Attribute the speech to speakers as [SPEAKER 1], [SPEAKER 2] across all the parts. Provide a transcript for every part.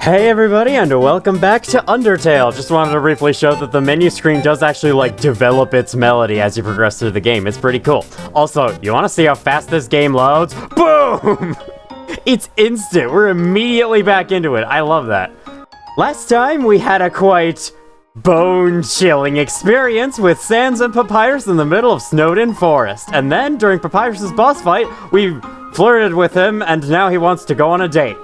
[SPEAKER 1] Hey everybody, and welcome back to Undertale. Just wanted to briefly show that the menu screen does actually, develop its melody as you progress through the game. It's pretty cool. Also, you want to see how fast this game loads? Boom! It's instant. We're immediately back into it. I love that. Last time, we had a quite bone-chilling experience with Sans and Papyrus in the middle of Snowden Forest. And then, during Papyrus's boss fight, we flirted with him, and now he wants to go on a date.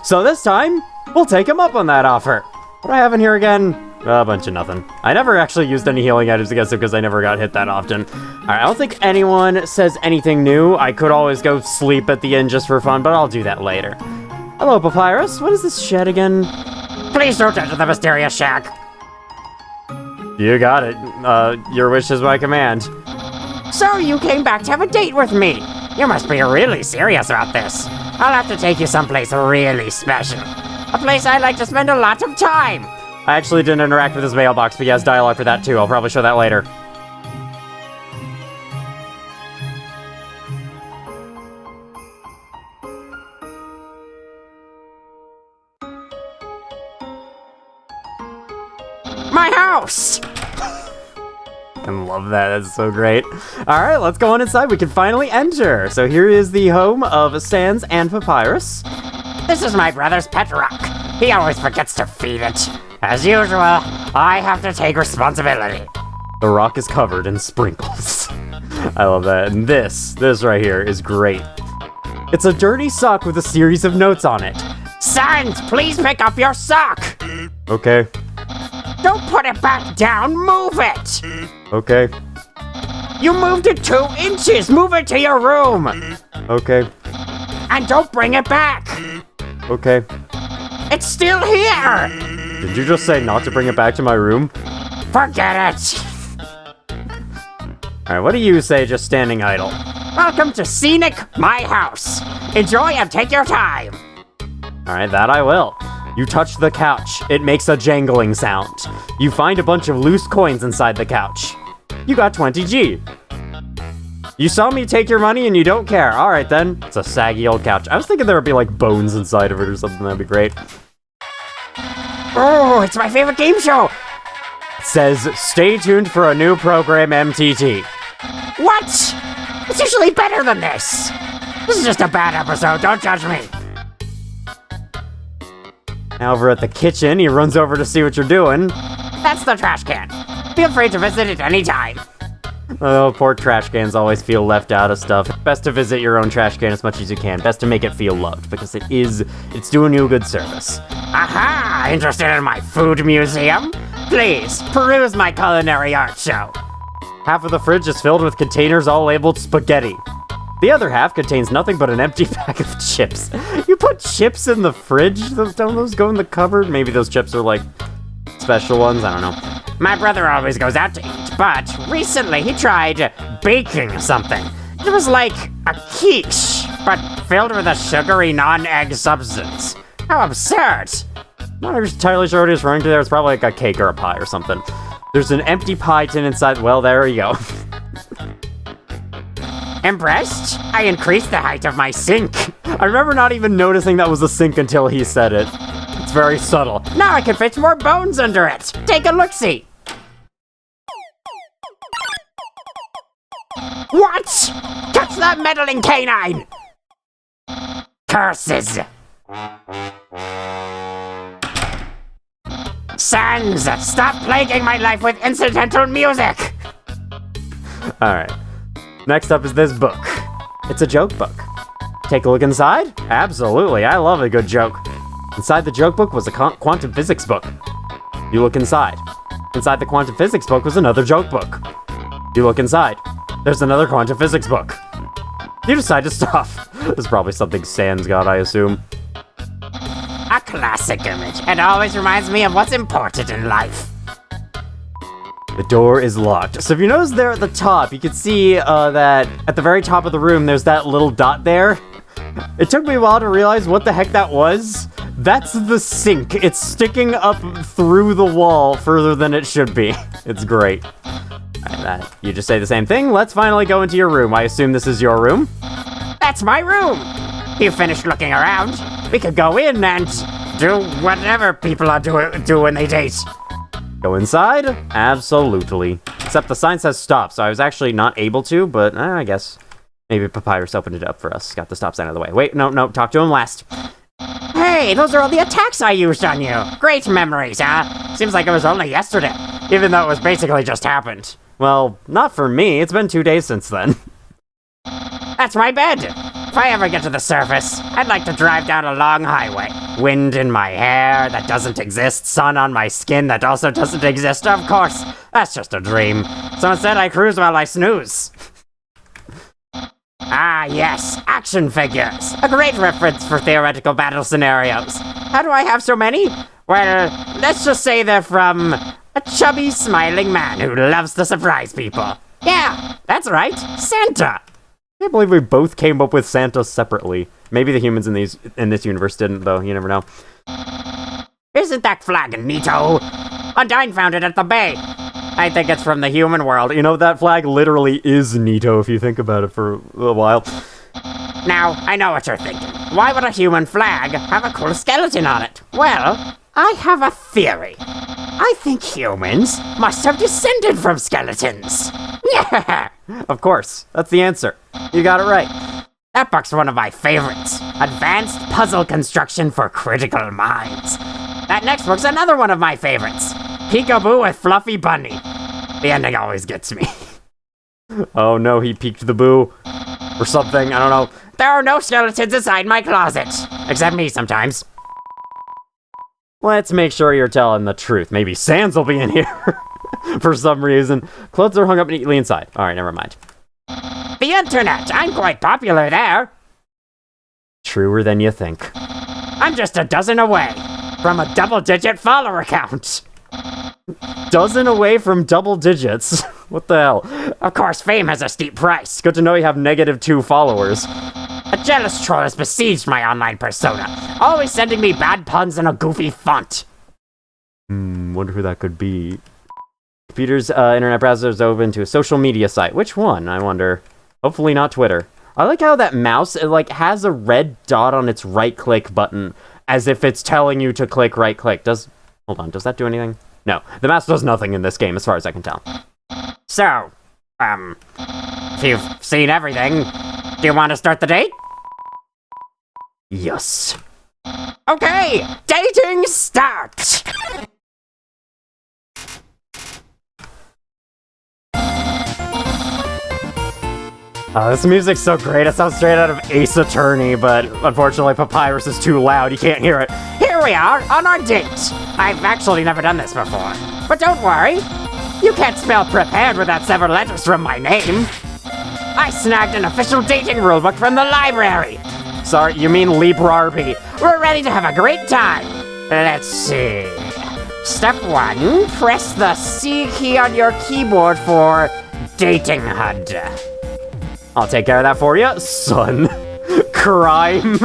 [SPEAKER 1] So this time, we'll take him up on that offer. What do I have in here again? A bunch of nothing. I never actually used any healing items against it because I never got hit that often. Alright, I don't think anyone says anything new. I could always go sleep at the inn just for fun, but I'll do that later. Hello, Papyrus. What is this shed again?
[SPEAKER 2] Please don't enter the mysterious shack.
[SPEAKER 1] You got it. Your wish is my command.
[SPEAKER 2] So you came back to have a date with me. You must be really serious about this. I'll have to take you someplace really special. A place I like to spend a lot of time.
[SPEAKER 1] I actually didn't interact with his mailbox, but he has dialogue for that too. I'll probably show that later.
[SPEAKER 2] My house!
[SPEAKER 1] I love that, that's so great. Alright, let's go on inside, we can finally enter. So here is the home of Sans and Papyrus.
[SPEAKER 2] This is my brother's pet rock. He always forgets to feed it. As usual, I have to take responsibility.
[SPEAKER 1] The rock is covered in sprinkles. I love that. And this right here is great. It's a dirty sock with a series of notes on it.
[SPEAKER 2] Sans, please pick up your sock!
[SPEAKER 1] Okay.
[SPEAKER 2] Don't put it back down, move it!
[SPEAKER 1] Okay.
[SPEAKER 2] You moved it 2 inches, move it to your room!
[SPEAKER 1] Okay.
[SPEAKER 2] And don't bring it back!
[SPEAKER 1] Okay.
[SPEAKER 2] It's still here!
[SPEAKER 1] Did you just say not to bring it back to my room?
[SPEAKER 2] Forget it!
[SPEAKER 1] Alright, what do you say just standing idle?
[SPEAKER 2] Welcome to Scenic My House. Enjoy and take your time.
[SPEAKER 1] Alright, that I will. You touch the couch. It makes a jangling sound. You find a bunch of loose coins inside the couch. You got 20G. You saw me take your money and you don't care. Alright then. It's a saggy old couch. I was thinking there would be bones inside of it or something. That'd be great.
[SPEAKER 2] Oh, it's my favorite game show.
[SPEAKER 1] It says, stay tuned for a new program, MTT.
[SPEAKER 2] What? It's usually better than this. This is just a bad episode. Don't judge me.
[SPEAKER 1] Now over at the kitchen, he runs over to see what you're doing.
[SPEAKER 2] That's the trash can. Feel free to visit it anytime.
[SPEAKER 1] Oh, poor trash cans always feel left out of stuff. Best to visit your own trash can as much as you can. Best to make it feel loved, because it's doing you a good service.
[SPEAKER 2] Aha! Interested in my food museum? Please, peruse my culinary art show.
[SPEAKER 1] Half of the fridge is filled with containers all labeled spaghetti. The other half contains nothing but an empty bag of chips. You put chips in the fridge? Don't those go in the cupboard? Maybe those chips are special ones? I don't know.
[SPEAKER 2] My brother always goes out to eat, but recently he tried baking something. It was like a quiche, but filled with a sugary non-egg substance. How absurd.
[SPEAKER 1] I'm not entirely sure what he's referring to there. It's probably a cake or a pie or something. There's an empty pie tin inside. Well, there you go.
[SPEAKER 2] Impressed? I increased the height of my sink.
[SPEAKER 1] I remember not even noticing that was a sink until he said it. It's very subtle.
[SPEAKER 2] Now I can fit more bones under it. Take a look-see. What? Catch that meddling canine! Curses. Sans, stop plaguing my life with incidental music!
[SPEAKER 1] Alright. Next up is this book. It's a joke book. Take a look inside? Absolutely, I love a good joke. Inside the joke book was a quantum physics book. You look inside. Inside the quantum physics book was another joke book. You look inside. There's another quantum physics book. You decide to stop. There's probably something Sans got, I assume.
[SPEAKER 2] A classic image. It always reminds me of what's important in life.
[SPEAKER 1] The door is locked. So if you notice there at the top, you can see that at the very top of the room, there's that little dot there. It took me a while to realize what the heck that was. That's the sink. It's sticking up through the wall further than it should be. It's great. You just say the same thing. Let's finally go into your room. I assume this is your room?
[SPEAKER 2] That's my room. You finished looking around? We could go in and do whatever people are do when they date.
[SPEAKER 1] Go inside? Absolutely. Except the sign says stop, so I was actually not able to, but I guess maybe Papyrus opened it up for us. Got the stop sign out of the way. Wait, no, talk to him last.
[SPEAKER 2] Hey, those are all the attacks I used on you. Great memories, huh? Seems like it was only yesterday, even though it was basically just happened.
[SPEAKER 1] Well, not for me. It's been 2 days since then.
[SPEAKER 2] That's my bed. If I ever get to the surface, I'd like to drive down a long highway. Wind in my hair that doesn't exist, sun on my skin that also doesn't exist. Of course, that's just a dream. So instead I cruise while I snooze. Ah, yes, action figures. A great reference for theoretical battle scenarios. How do I have so many? Well, let's just say they're from a chubby, smiling man who loves to surprise people. Yeah, that's right, Santa.
[SPEAKER 1] I can't believe we both came up with Santa separately. Maybe the humans in this universe didn't, though. You never know.
[SPEAKER 2] Isn't that flag neato? Undyne found it at the bay. I think it's from the human world.
[SPEAKER 1] You know, that flag literally is neato if you think about it for a while.
[SPEAKER 2] Now, I know what you're thinking. Why would a human flag have a cool skeleton on it? Well, I have a theory. I think humans must have descended from skeletons. Yeah.
[SPEAKER 1] Of course. That's the answer. You got it right.
[SPEAKER 2] That book's one of my favorites. Advanced Puzzle Construction for Critical Minds. That next book's another one of my favorites. Peekaboo with Fluffy Bunny. The ending always gets me.
[SPEAKER 1] Oh no, he peeked the boo. Or something, I don't know.
[SPEAKER 2] There are no skeletons inside my closet. Except me sometimes.
[SPEAKER 1] Let's make sure you're telling the truth. Maybe Sans will be in here. For some reason. Clothes are hung up neatly inside. Alright, never mind.
[SPEAKER 2] The internet! I'm quite popular there.
[SPEAKER 1] Truer than you think.
[SPEAKER 2] I'm just a dozen away from a double-digit follower count.
[SPEAKER 1] Dozen away from double digits? What the hell?
[SPEAKER 2] Of course, fame has a steep price.
[SPEAKER 1] Good to know you have -2 followers.
[SPEAKER 2] A jealous troll has besieged my online persona, always sending me bad puns in a goofy font.
[SPEAKER 1] Wonder who that could be. Peter's internet browser is open to a social media site. Which one, I wonder? Hopefully not Twitter. I like how that mouse, it, like, has a red dot on its right-click button, as if it's telling you to click right-click. Hold on, does that do anything? No, the mouse does nothing in this game, as far as I can tell.
[SPEAKER 2] So, if you've seen everything, do you want to start the date?
[SPEAKER 1] Yes.
[SPEAKER 2] Okay, dating start!
[SPEAKER 1] Oh, this music's so great. It sounds straight out of Ace Attorney, but unfortunately Papyrus is too loud. You can't hear it.
[SPEAKER 2] Here we are on our date. I've actually never done this before. But don't worry. You can't spell prepared without several letters from my name. I snagged an official dating rulebook from the library.
[SPEAKER 1] Sorry, you mean Librarby.
[SPEAKER 2] We're ready to have a great time. Let's see. Step 1, press the C key on your keyboard for dating HUD.
[SPEAKER 1] I'll take care of that for you, son. Crime.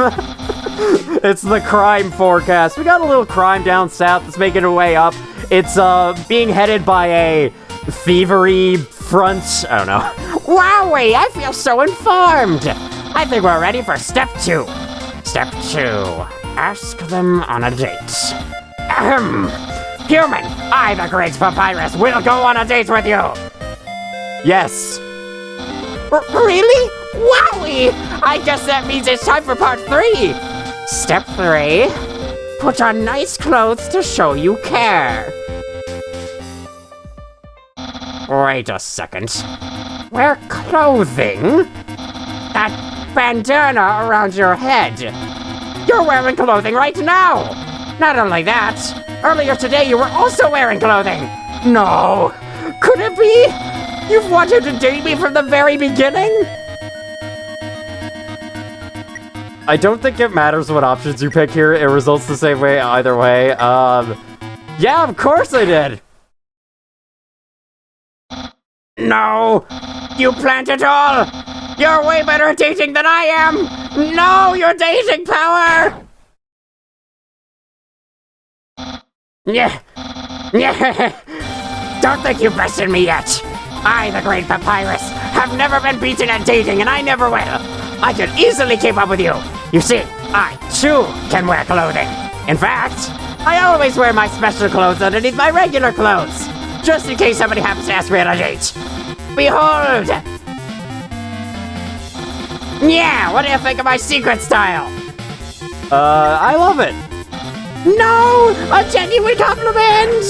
[SPEAKER 1] It's the crime forecast. We got a little crime down south that's making its way up. It's being headed by a thievery front. I don't know.
[SPEAKER 2] Wowee, I feel so informed. I think we're ready for step 2. Step 2, ask them on a date. Ahem. Human, I, the great Papyrus, will go on a date with you.
[SPEAKER 1] Yes.
[SPEAKER 2] Really? Wowee! I guess that means it's time for part 3. Step 3, put on nice clothes to show you care. Wait a second. Wear clothing? That bandana around your head. You're wearing clothing right now. Not only that, earlier today you were also wearing clothing. No, could it be? You've wanted to date me from the very beginning?
[SPEAKER 1] I don't think it matters what options you pick here. It results the same way either way. Yeah, of course I did.
[SPEAKER 2] No, you planned it all. You're way better at dating than I am. No, your dating power. Yeah. Don't think you've bested me yet. I, the great Papyrus, have never been beaten at dating, and I never will. I can easily keep up with you. You see, I, too, can wear clothing. In fact, I always wear my special clothes underneath my regular clothes, just in case somebody happens to ask me on a date. Behold! Yeah, what do you think of my secret style?
[SPEAKER 1] I love it.
[SPEAKER 2] No! A genuine compliment!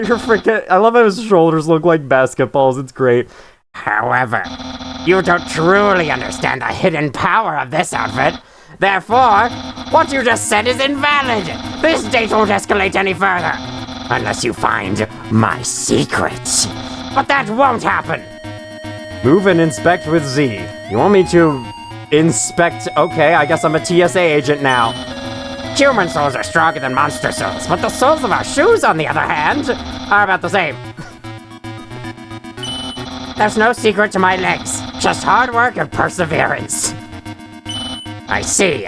[SPEAKER 1] You're freaking. I love how his shoulders look like basketballs. It's great.
[SPEAKER 2] However, you don't truly understand the hidden power of this outfit. Therefore, what you just said is invalid. This date won't escalate any further. Unless you find my secret. But that won't happen.
[SPEAKER 1] Move and inspect with Z. You want me to inspect? Okay, I guess I'm a TSA agent now.
[SPEAKER 2] Human souls are stronger than monster souls, but the souls of our shoes, on the other hand, are about the same. There's no secret to my legs, just hard work and perseverance. I see.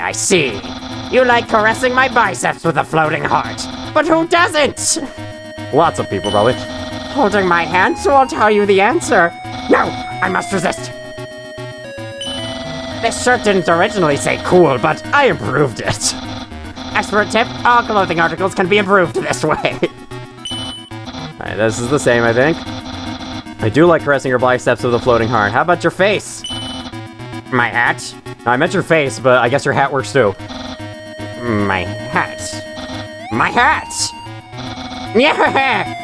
[SPEAKER 2] You like caressing my biceps with a floating heart, but who doesn't?
[SPEAKER 1] Lots of people, probably.
[SPEAKER 2] Holding my hand, so I'll tell you the answer. No, I must resist. This shirt didn't originally say cool, but I improved it. Expert tip, all clothing articles can be improved this way.
[SPEAKER 1] Alright, this is the same, I think. I do like caressing your biceps with a floating heart. How about your face?
[SPEAKER 2] My hat?
[SPEAKER 1] I meant your face, but I guess your hat works too.
[SPEAKER 2] My hat? My hat! Yeah!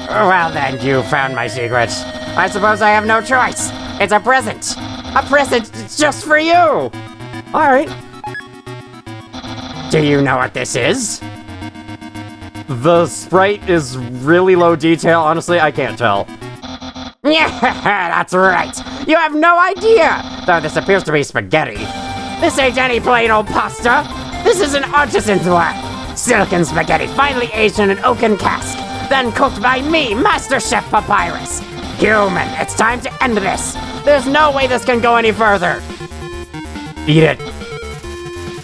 [SPEAKER 2] Well then, you found my secret. I suppose I have no choice. It's a present. A present just for you!
[SPEAKER 1] Alright.
[SPEAKER 2] Do you know what this is?
[SPEAKER 1] The sprite is really low detail. Honestly, I can't tell.
[SPEAKER 2] Yeah, that's right. You have no idea. Though this appears to be spaghetti. This ain't any plain old pasta. This is an artisan's work. Silken spaghetti, finely aged in an oaken cask. Then cooked by me, Master Chef Papyrus. Human, it's time to end this. There's no way this can go any further.
[SPEAKER 1] Eat it.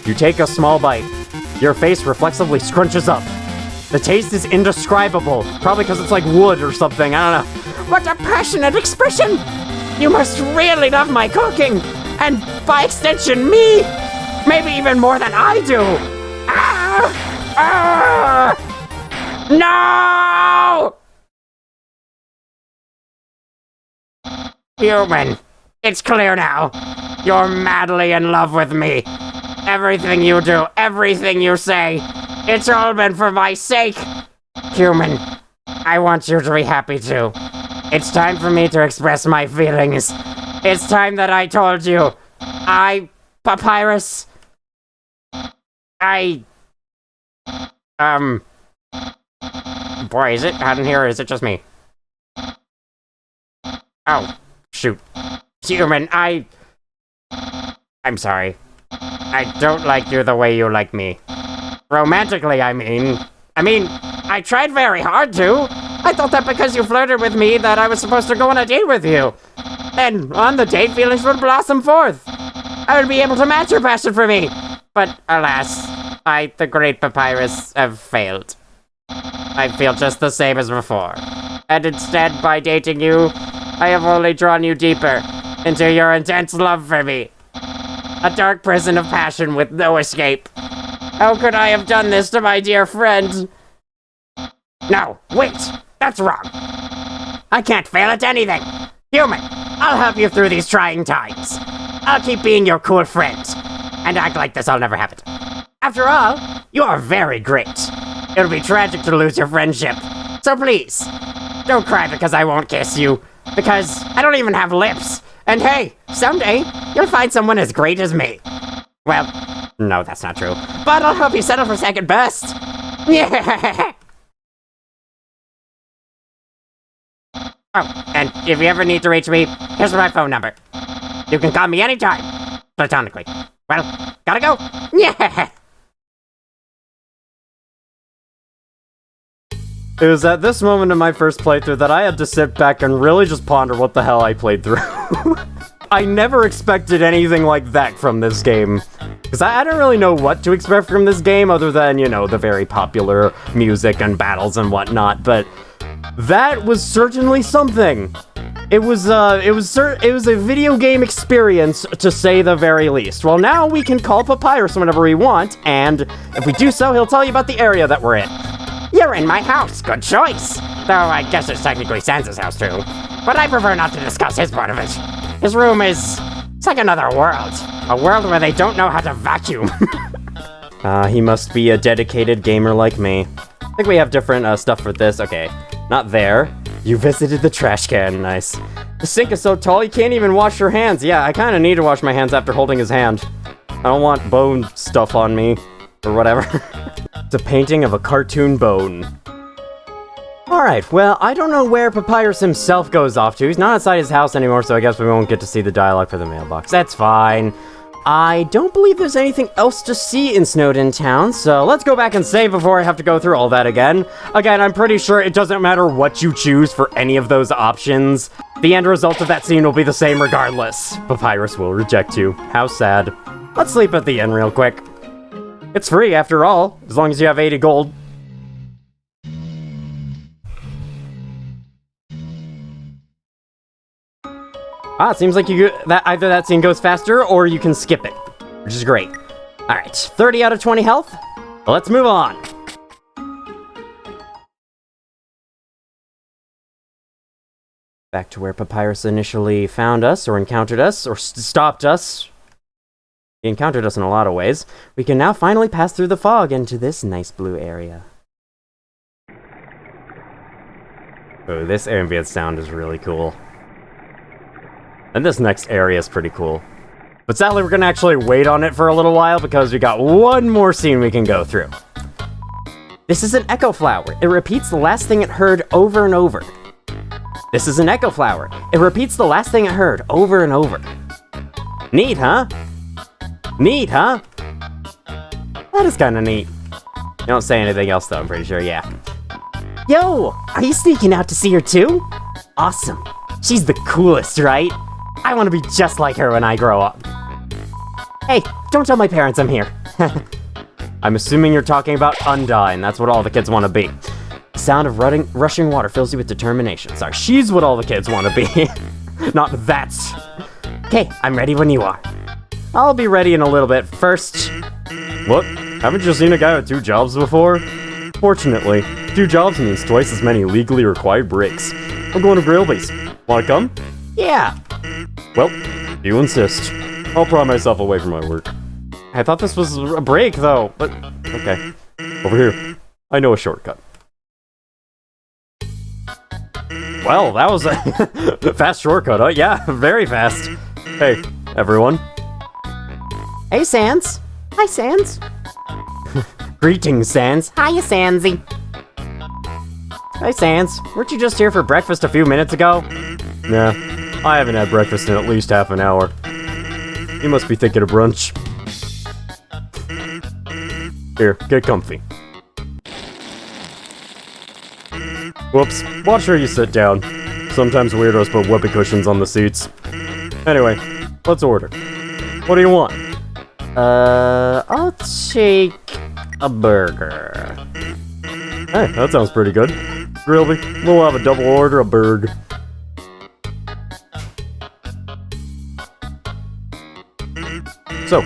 [SPEAKER 1] You take a small bite. Your face reflexively scrunches up. The taste is indescribable. Probably because it's like wood or something, I don't know.
[SPEAKER 2] What a passionate expression! You must really love my cooking! And by extension, me! Maybe even more than I do! Ah! Ah! No! Human, it's clear now. You're madly in love with me. Everything you do, everything you say, it's all been for my sake. Human, I want you to be happy too. It's time for me to express my feelings. It's time that I told you. Papyrus. Boy, is it out in here or is it just me? Oh, shoot. Human, I'm sorry. I don't like you the way you like me. Romantically, I mean, I tried very hard to. I thought that because you flirted with me that I was supposed to go on a date with you. And on the date, feelings would blossom forth. I would be able to match your passion for me. But alas, I, the great Papyrus, have failed. I feel just the same as before. And instead, by dating you, I have only drawn you deeper into your intense love for me. A dark prison of passion with no escape. How could I have done this to my dear friend? No, wait, that's wrong. I can't fail at anything. Human, I'll help you through these trying times. I'll keep being your cool friend, and act like this all never happened. After all, you are very great. It'll be tragic to lose your friendship. So please, don't cry because I won't kiss you, because I don't even have lips. And hey, someday, you'll find someone as great as me. Well, no, that's not true. But I'll help you settle for second best. Yeah. Oh, and if you ever need to reach me, here's my phone number. You can call me anytime, platonically. Well, gotta go. Yeah.
[SPEAKER 1] It was at this moment in my first playthrough that I had to sit back and really just ponder what the hell I played through. I never expected anything like that from this game. Because I don't really know what to expect from this game other than, you know, the very popular music and battles and whatnot, but that was certainly something. It was a video game experience, to say the very least. Well, now we can call Papyrus whenever we want, and if we do so, he'll tell you about the area that we're in.
[SPEAKER 2] You're in my house. Good choice. Though I guess it's technically Sans' house too. But I prefer not to discuss his part of it. His room is... it's like another world. A world where they don't know how to vacuum.
[SPEAKER 1] He must be a dedicated gamer like me. I think we have different stuff for this. Okay, not there. You visited the trash can. Nice. The sink is so tall you can't even wash your hands. Yeah, I kind of need to wash my hands after holding his hand. I don't want bone stuff on me. Or whatever. It's a painting of a cartoon bone. Alright, well, I don't know where Papyrus himself goes off to. He's not outside his house anymore, so I guess we won't get to see the dialogue for the mailbox. That's fine. I don't believe there's anything else to see in Snowdin Town, so let's go back and save before I have to go through all that again. Again, I'm pretty sure it doesn't matter what you choose for any of those options. The end result of that scene will be the same regardless. Papyrus will reject you. How sad. Let's sleep at the inn real quick. It's free, after all, as long as you have 80 gold. Ah, it seems like either that scene goes faster, or you can skip it, which is great. Alright, 30 out of 20 health. Well, let's move on. Back to where Papyrus initially found us, or encountered us, or stopped us. He encountered us in a lot of ways. We can now finally pass through the fog into this nice blue area. Oh, this ambient sound is really cool. And this next area is pretty cool. But sadly, we're gonna actually wait on it for a little while because we got one more scene we can go through. This is an echo flower. It repeats the last thing it heard over and over. This is an echo flower. It repeats the last thing it heard over and over. Neat, huh? Neat, huh? That is kind of neat. You don't say anything else, though, I'm pretty sure, yeah. Yo, are you sneaking out to see her, too? Awesome. She's the coolest, right? I want to be just like her when I grow up. Hey, don't tell my parents I'm here. I'm assuming you're talking about Undyne. That's what all the kids want to be. The sound of rushing water fills you with determination. Sorry, she's what all the kids want to be. Not that. Okay, I'm ready when you are. I'll be ready in a little bit. First... What? Haven't you seen a guy with 2 jobs before? Fortunately, 2 jobs means twice as many legally required breaks. I'm going to Grailby's. Wanna come? Yeah. Well, you insist. I'll pry myself away from my work. I thought this was a break, though, but... Okay. Over here. I know a shortcut. Well, that was a fast shortcut, huh? Yeah, very fast. Hey, everyone. Hey, Sans. Hi, Sans. Greetings, Sans. Hiya, Sansy. Hey, Sans. Weren't you just here for breakfast a few minutes ago? Nah, I haven't had breakfast in at least half an hour. You must be thinking of brunch. Here, get comfy. Whoops, watch where you sit down. Sometimes weirdos put whoopee cushions on the seats. Anyway, let's order. What do you want? I'll take a burger. Hey, that sounds pretty good. Grilby, we'll have a double order of burger. So,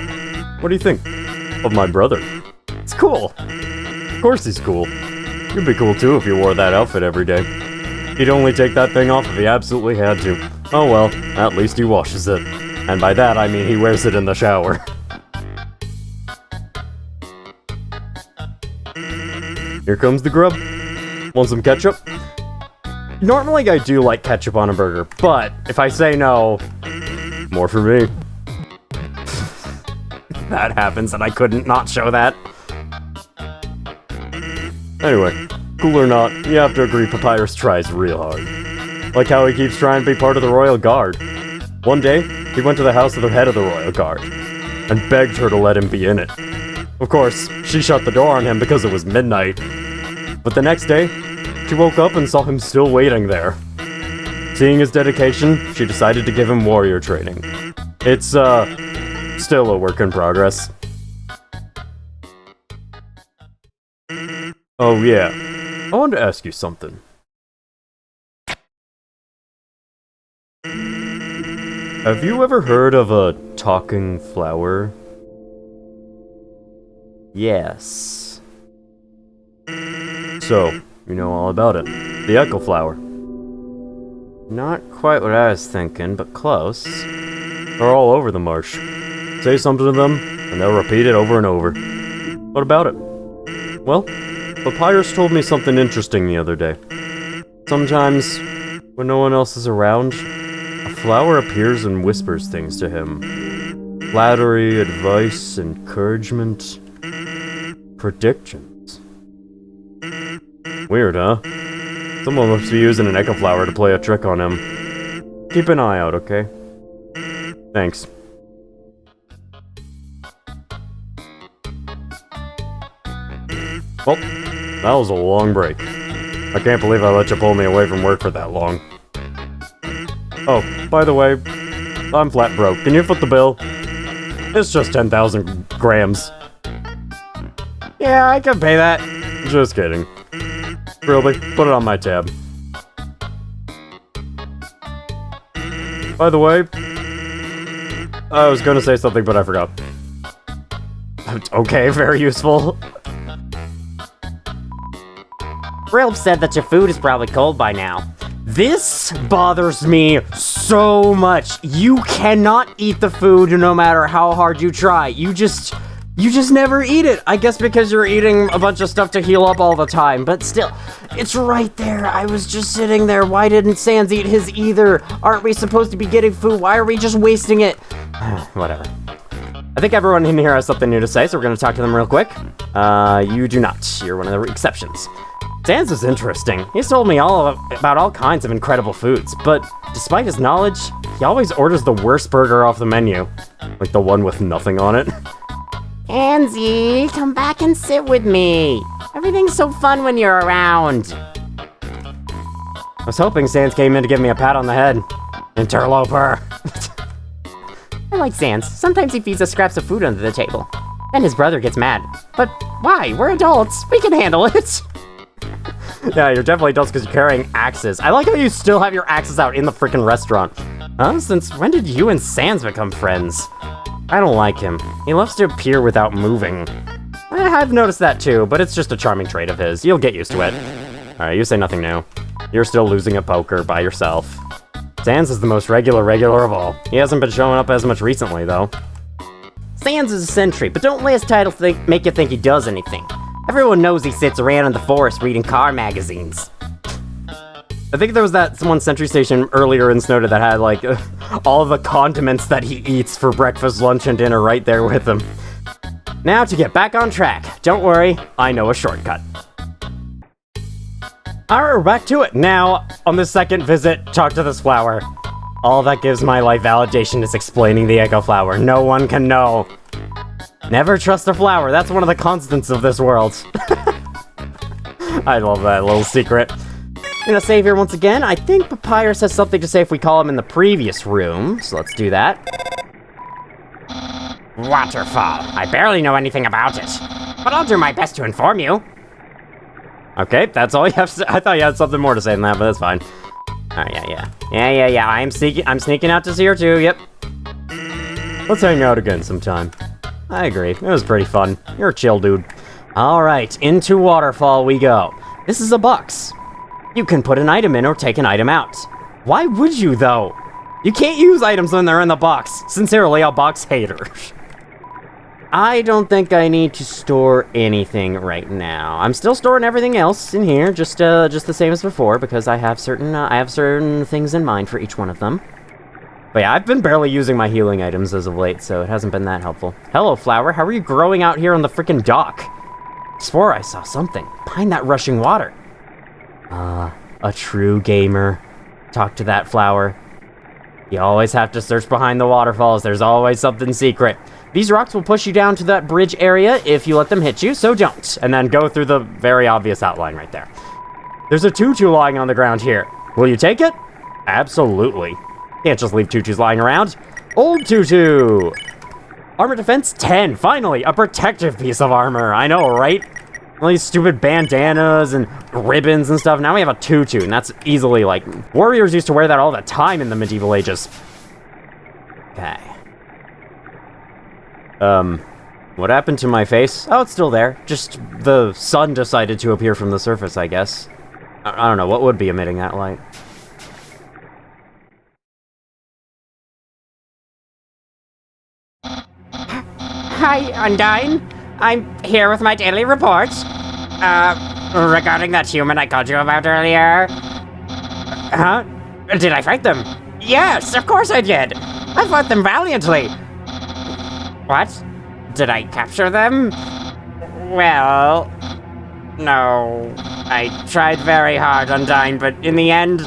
[SPEAKER 1] what do you think of my brother? It's cool. Of course he's cool. You'd be cool too if you wore that outfit every day. He'd only take that thing off if he absolutely had to. Oh well, at least he washes it. And by that I mean he wears it in the shower. Here comes the grub. Want some ketchup? Normally I do like ketchup on a burger, but if I say no, more for me. That happens and I couldn't not show that. Anyway, cool or not, you have to agree Papyrus tries real hard. Like how he keeps trying to be part of the Royal Guard. One day, he went to the house of the head of the Royal Guard, and begged her to let him be in it. Of course, she shut the door on him because it was midnight. But the next day, she woke up and saw him still waiting there. Seeing his dedication, she decided to give him warrior training. It's, still a work in progress. Oh yeah, I wanted to ask you something. Have you ever heard of a talking flower? Yes. So, you know all about it. The echo flower. Not quite what I was thinking, but close. They're all over the marsh. Say something to them, and they'll repeat it over and over. What about it? Well, Papyrus told me something interesting the other day. Sometimes, when no one else is around, a flower appears and whispers things to him. Flattery, advice, encouragement, predictions. Weird, huh? Someone must be using an echo flower to play a trick on him. Keep an eye out, okay? Thanks. Well, that was a long break. I can't believe I let you pull me away from work for that long. Oh, by the way, I'm flat broke. Can you foot the bill? It's just 10,000 grams. Yeah, I can pay that. Just kidding. Really, put it on my tab. By the way, I was gonna say something, but I forgot. Okay, very useful.
[SPEAKER 2] Ralph said that your food is probably cold by now.
[SPEAKER 1] This bothers me so much. You cannot eat the food no matter how hard you try. You just never eat it. I guess because you're eating a bunch of stuff to heal up all the time, but still, it's right there. I was just sitting there. Why didn't Sans eat his either? Aren't we supposed to be getting food? Why are we just wasting it? Whatever. I think everyone in here has something new to say, so we're going to talk to them real quick. You do not. You're one of the exceptions. Sans is interesting. He's told me about all kinds of incredible foods, but despite his knowledge, he always orders the worst burger off the menu. Like the one with nothing on it.
[SPEAKER 2] Anzy, come back and sit with me. Everything's so fun when you're around.
[SPEAKER 1] I was hoping Sans came in to give me a pat on the head. Interloper.
[SPEAKER 2] I like Sans. Sometimes he feeds us scraps of food under the table. Then his brother gets mad. But why? We're adults. We can handle it.
[SPEAKER 1] Yeah, you're definitely adults because you're carrying axes. I like how you still have your axes out in the freaking restaurant. Huh? Since when did you and Sans become friends? I don't like him. He loves to appear without moving. I've noticed that too, but it's just a charming trait of his. You'll get used to it. Alright, you say nothing new. You're still losing at poker by yourself. Sans is the most regular of all. He hasn't been showing up as much recently, though.
[SPEAKER 2] Sans is a sentry, but don't let his title make you think he does anything. Everyone knows he sits around in the forest reading car magazines.
[SPEAKER 1] I think there was that one sentry station earlier in Snowden that had, like, all of the condiments that he eats for breakfast, lunch, and dinner right there with him. Now to get back on track. Don't worry, I know a shortcut. Alright, we're back to it. Now, on the second visit, talk to this flower. All that gives my life validation is explaining the echo flower. No one can know. Never trust a flower. That's one of the constants of this world. I love that little secret. I'm gonna save here once again. I think Papyrus has something to say if we call him in the previous room, so let's do that.
[SPEAKER 2] Waterfall. I barely know anything about it, but I'll do my best to inform you.
[SPEAKER 1] Okay, that's all you have to say. I thought you had something more to say than that, but that's fine. Oh, yeah. I'm sneaking out to see her too, yep. Let's hang out again sometime. I agree, it was pretty fun. You're a chill dude. Alright, into Waterfall we go. This is a box. You can put an item in or take an item out. Why would you, though? You can't use items when they're in the box. Sincerely, a box hater. I don't think I need to store anything right now. I'm still storing everything else in here, just the same as before, because I have certain things in mind for each one of them. But yeah, I've been barely using my healing items as of late, so it hasn't been that helpful. Hello, flower. How are you growing out here on the frickin' dock? Swore I saw something behind that rushing water. A true gamer. Talk to that flower. You always have to search behind the waterfalls. There's always something secret. These rocks will push you down to that bridge area if you let them hit you, so don't. And then go through the very obvious outline right there. There's a tutu lying on the ground here. Will you take it? Absolutely. Can't just leave tutus lying around. Old tutu! Armor defense 10. Finally, a protective piece of armor. I know, right? All these stupid bandanas and ribbons and stuff. Now we have a tutu, and that's easily, like, warriors used to wear that all the time in the medieval ages. Okay. What happened to my face? Oh, it's still there. Just the sun decided to appear from the surface, I guess. I don't know, what would be emitting that light?
[SPEAKER 2] Hi, Undyne. I'm here with my daily report. Regarding that human I called you about earlier. Huh? Did I fight them? Yes, of course I did. I fought them valiantly. What? Did I capture them? Well, no. I tried very hard, Undyne, but in the end,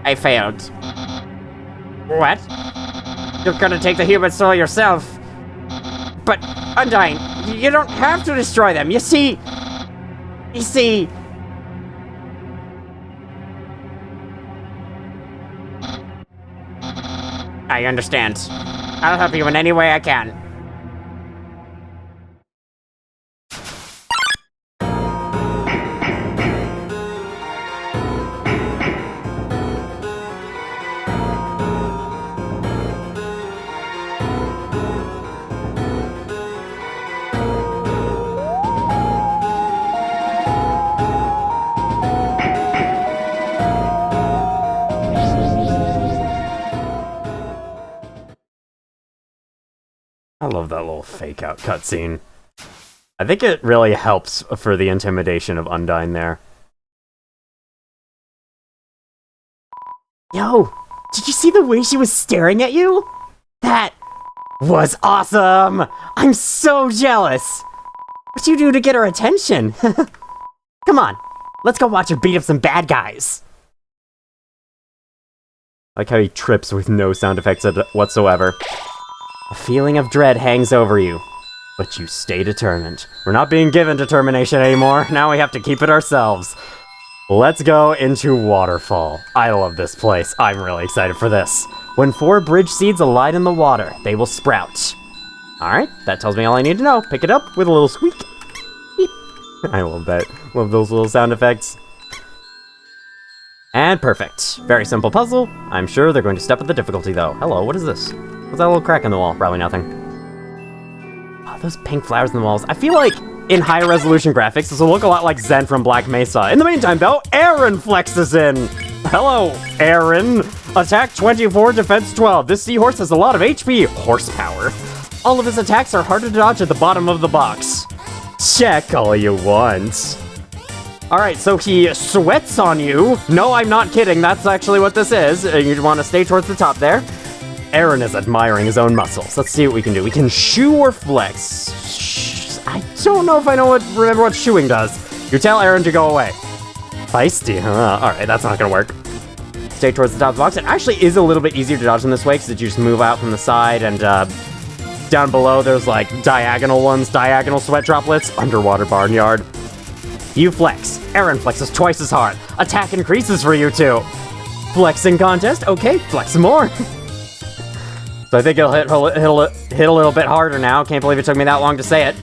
[SPEAKER 2] I failed. What? You're gonna take the human soul yourself. But, Undyne, you don't have to destroy them. You see... I understand. I'll help you in any way I can.
[SPEAKER 1] I love that little fake-out cutscene. I think it really helps for the intimidation of Undyne there. Yo! Did you see the way she was staring at you? That was awesome! I'm so jealous! What'd you do to get her attention? Come on, let's go watch her beat up some bad guys! I like how he trips with no sound effects whatsoever. A feeling of dread hangs over you, but you stay determined. We're not being given determination anymore, now we have to keep it ourselves. Let's go into Waterfall. I love this place, I'm really excited for this. When 4 bridge seeds align in the water, they will sprout. Alright, that tells me all I need to know. Pick it up with a little squeak. Beep. I love that. Love those little sound effects. And perfect. Very simple puzzle. I'm sure they're going to step up the difficulty though. Hello, what is this? What's that little crack in the wall? Probably nothing. Oh, those pink flowers in the walls. I feel like in higher resolution graphics, this will look a lot like Zen from Black Mesa. In the meantime though, Aaron flexes in. Hello, Aaron. Attack 24, defense 12. This seahorse has a lot of HP, horsepower. All of his attacks are hard to dodge at the bottom of the box. Check all you want. Alright, so he sweats on you. No, I'm not kidding. That's actually what this is. You want to stay towards the top there. Aaron is admiring his own muscles. Let's see what we can do. We can shoo or flex. I don't know if I remember what shooing does. You tell Aaron to go away. Feisty, huh? Alright, that's not gonna work. Stay towards the top of the box. It actually is a little bit easier to dodge in this way, because you just move out from the side, and down below there's like diagonal ones, diagonal sweat droplets, underwater barnyard. You flex. Aaron flexes twice as hard. Attack increases for you too. Flexing contest? Okay, flex some more. So I think it'll hit a little bit harder now. Can't believe it took me that long to say it.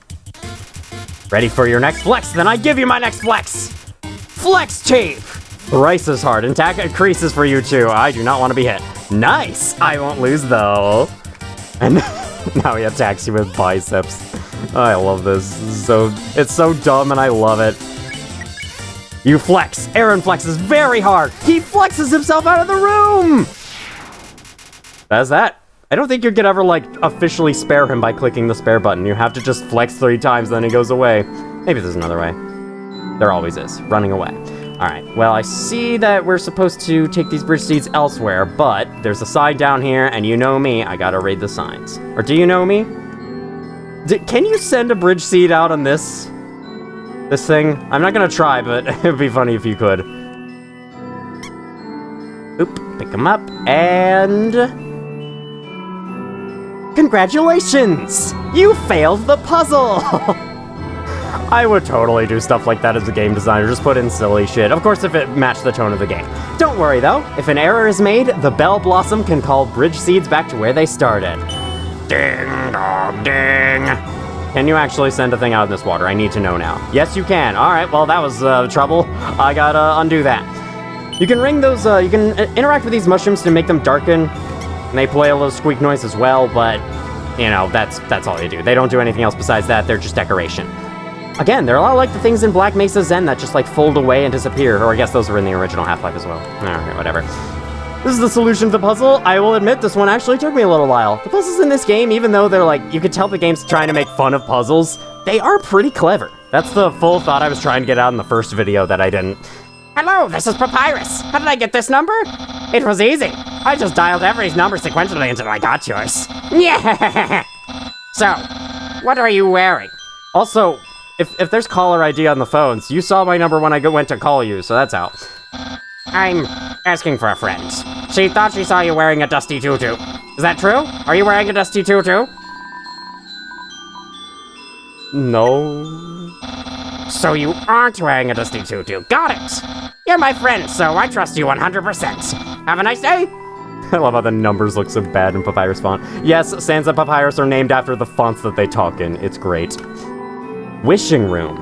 [SPEAKER 1] Ready for your next flex? Then I give you my next flex. Flex tape. Thrice as hard. Attack increases for you too. I do not want to be hit. Nice. I won't lose though. And now he attacks you with biceps. I love this. It's so dumb and I love it. You flex. Aaron flexes very hard. He flexes himself out of the room. That's that. I don't think you could ever, like, officially spare him by clicking the spare button. You have to just flex 3 times, then he goes away. Maybe there's another way. There always is. Running away. Alright, well, I see that we're supposed to take these bridge seeds elsewhere, but there's a sign down here, and you know me, I gotta read the signs. Or do you know me? Can you send a bridge seed out on this thing? I'm not gonna try, but it would be funny if you could. Oop, pick him up, and... Congratulations! You failed the puzzle! I would totally do stuff like that as a game designer, just put in silly shit. Of course, if it matched the tone of the game. Don't worry though, if an error is made, the Bell Blossom can call bridge seeds back to where they started. Ding dong ding! Can you actually send a thing out in this water? I need to know now. Yes, you can. Alright, well, that was trouble. I gotta undo that. You can ring those, you can interact with these mushrooms to make them darken. And they play a little squeak noise as well, but, you know, that's all they do. They don't do anything else besides that. They're just decoration. Again, they're a lot like the things in Black Mesa Zen that just, like, fold away and disappear. Or I guess those were in the original Half-Life as well. Alright, whatever. This is the solution to the puzzle. I will admit, this one actually took me a little while. The puzzles in this game, even though they're, like, you could tell the game's trying to make fun of puzzles, they are pretty clever. That's the full thought I was trying to get out in the first video that I didn't.
[SPEAKER 2] Hello, this is Papyrus. How did I get this number? It was easy. I just dialed every number sequentially until I got yours. Yeah. So, what are you wearing?
[SPEAKER 1] Also, if there's caller ID on the phones, you saw my number when I went to call you, so that's out.
[SPEAKER 2] I'm asking for a friend. She thought she saw you wearing a dusty tutu. Is that true? Are you wearing a dusty tutu?
[SPEAKER 1] No.
[SPEAKER 2] So you aren't wearing a dusty tutu. Got it. You're my friend, so I trust you 100%. Have a nice day.
[SPEAKER 1] I love how the numbers look so bad in Papyrus font. Yes, Sans and Papyrus are named after the fonts that they talk in. It's great. Wishing room.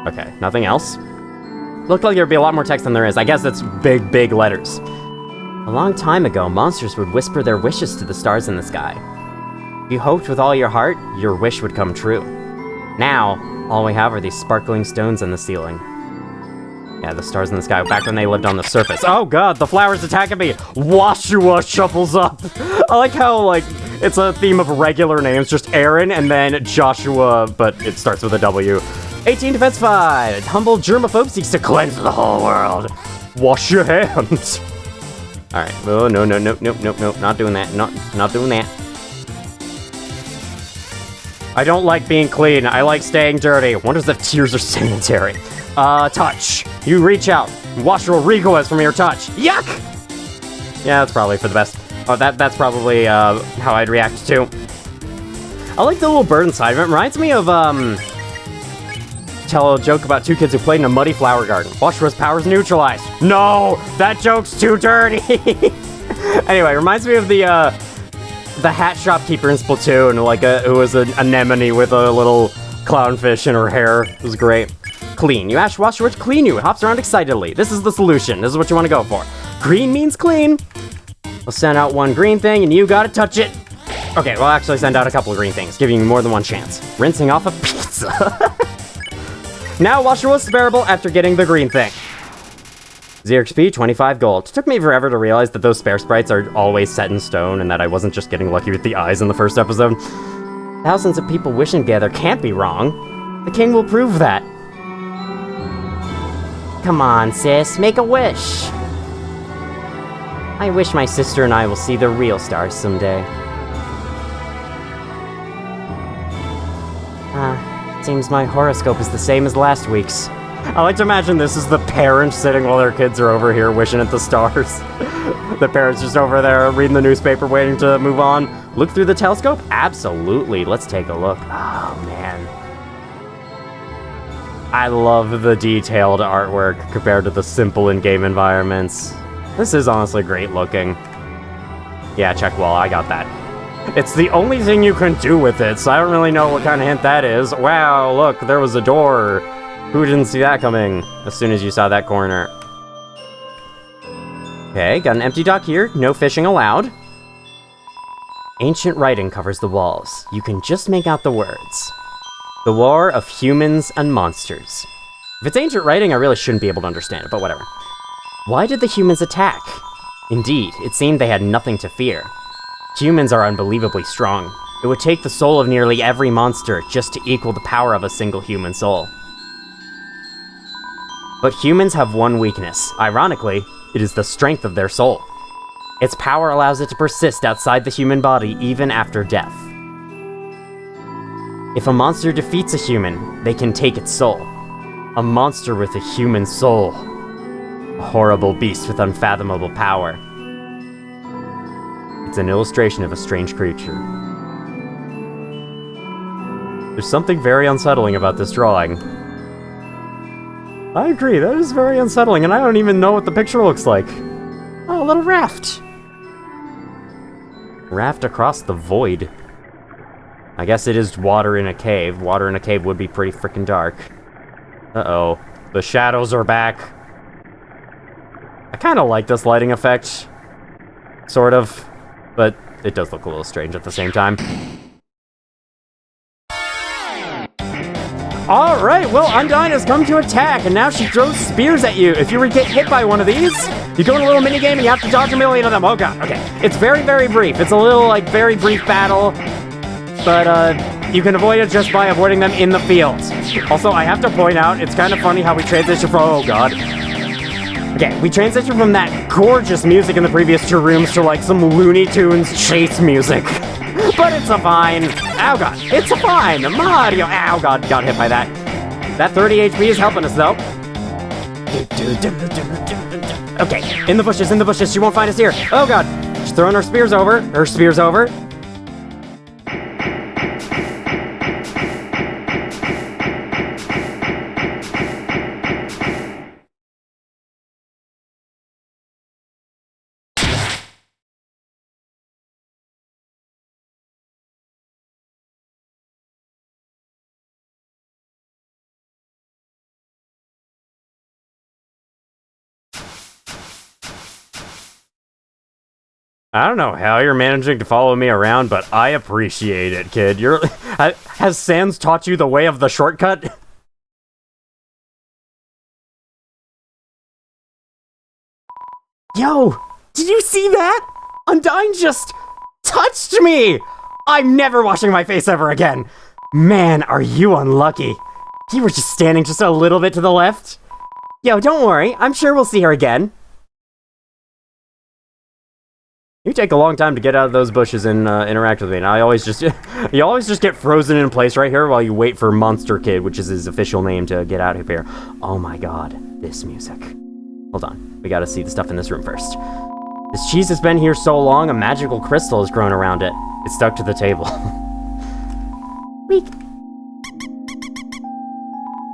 [SPEAKER 1] Okay, nothing else? Looked like there'd be a lot more text than there is. I guess it's big, big letters. A long time ago, monsters would whisper their wishes to the stars in the sky. If you hoped with all your heart, your wish would come true. Now, all we have are these sparkling stones in the ceiling. Yeah, the stars in the sky, back when they lived on the surface. Oh god, the flower's attacking me! Washua shuffles up! I like how, like, it's a theme of regular names, just Aaron and then Joshua, but it starts with a W. 18 defense 5! Humble germaphobe seeks to cleanse the whole world. Wash your hands! Alright, oh, no, not doing that, not doing that. I don't like being clean, I like staying dirty. Wonders if tears are sanitary. Touch. You reach out. Wash your recoils from your touch. Yuck! Yeah, that's probably for the best. Oh, that's probably, how I'd react to. I like the little bird inside of it. Reminds me of, tell a joke about two kids who played in a muddy flower garden. Washua's powers neutralized. No! That joke's too dirty! Anyway, reminds me of the hat shopkeeper in Splatoon, like, who was an anemone with a little clownfish in her hair. It was great. Clean. You ask Washua to clean you. It hops around excitedly. This is the solution. This is what you want to go for. Green means clean. We'll send out one green thing, and you gotta touch it. Okay, we'll actually send out a couple of green things, giving you more than one chance. Rinsing off a pizza. Now Washua's bearable after getting the green thing. 0 XP, 25 gold. It took me forever to realize that those spare sprites are always set in stone, and that I wasn't just getting lucky with the eyes in the first episode. Thousands of people wishing together can't be wrong. The king will prove that. Come on, sis, make a wish. I wish my sister and I will see the real stars someday. Seems my horoscope is the same as last week's. I like to imagine this is the parents sitting while their kids are over here wishing at the stars. The parents just over there reading the newspaper, waiting to move on. Look through the telescope? Absolutely, let's take a look. Oh, man. I love the detailed artwork compared to the simple in-game environments. This is honestly great looking. Yeah, check wall, I got that. It's the only thing you can do with it, so I don't really know what kind of hint that is. Wow, look, there was a door. Who didn't see that coming as soon as you saw that corner? Okay, got an empty dock here. No fishing allowed. Ancient writing covers the walls. You can just make out the words. The war of humans and monsters. If it's ancient writing, I really shouldn't be able to understand it, but whatever. Why did the humans attack? Indeed, it seemed they had nothing to fear. Humans are unbelievably strong. It would take the soul of nearly every monster just to equal the power of a single human soul. But humans have one weakness. Ironically, it is the strength of their soul. Its power allows it to persist outside the human body even after death. If a monster defeats a human, they can take its soul. A monster with a human soul. A horrible beast with unfathomable power. It's an illustration of a strange creature. There's something very unsettling about this drawing. I agree, that is very unsettling, and I don't even know what the picture looks like. Oh, a little raft. Raft across the void. I guess it is water in a cave. Water in a cave would be pretty freaking dark. Uh-oh. The shadows are back. I kind of like this lighting effect. sort of. But it does look a little strange at the same time. Alright, well, Undyne has come to attack, and now she throws spears at you. If you were to get hit by one of these, you go in a little minigame and you have to dodge a million of them. Oh god, okay. It's very, very brief. It's a little, like, very brief battle, but, you can avoid it just by avoiding them in the field. Also, I have to point out, it's kind of funny how we transition from- oh god. Okay, we transition from that gorgeous music in the previous 2 rooms to, like, some Looney Tunes chase music. But it's a fine. Ow god, it's a fine. Mario, ow god, got hit by that. That 30 HP is helping us though. Okay, in the bushes, she won't find us here. Oh god, she's throwing her spears over. I don't know how you're managing to follow me around, but I appreciate it, kid. Has Sans taught you the way of the shortcut? Yo, did you see that? Undyne just touched me! I'm never washing my face ever again. Man, are you unlucky. You were just standing just a little bit to the left. Yo, don't worry, I'm sure we'll see her again. You take a long time to get out of those bushes and interact with me, and you always just get frozen in place right here while you wait for Monster Kid, which is his official name, to get out of here. Oh my god, this music. Hold on, we gotta see the stuff in this room first. This cheese has been here so long, a magical crystal has grown around it. It's stuck to the table. Squeak.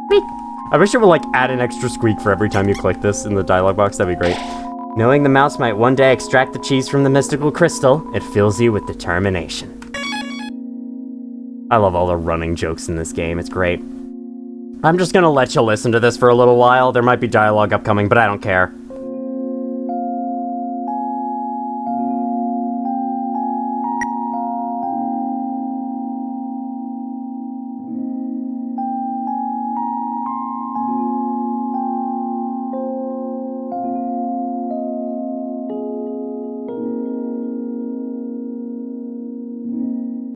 [SPEAKER 1] Squeak. I wish it would, like, add an extra squeak for every time you click this in the dialogue box, that'd be great. Knowing the mouse might one day extract the cheese from the mystical crystal, it fills you with determination. I love all the running jokes in this game, it's great. I'm just gonna let you listen to this for a little while. There might be dialogue upcoming, but I don't care.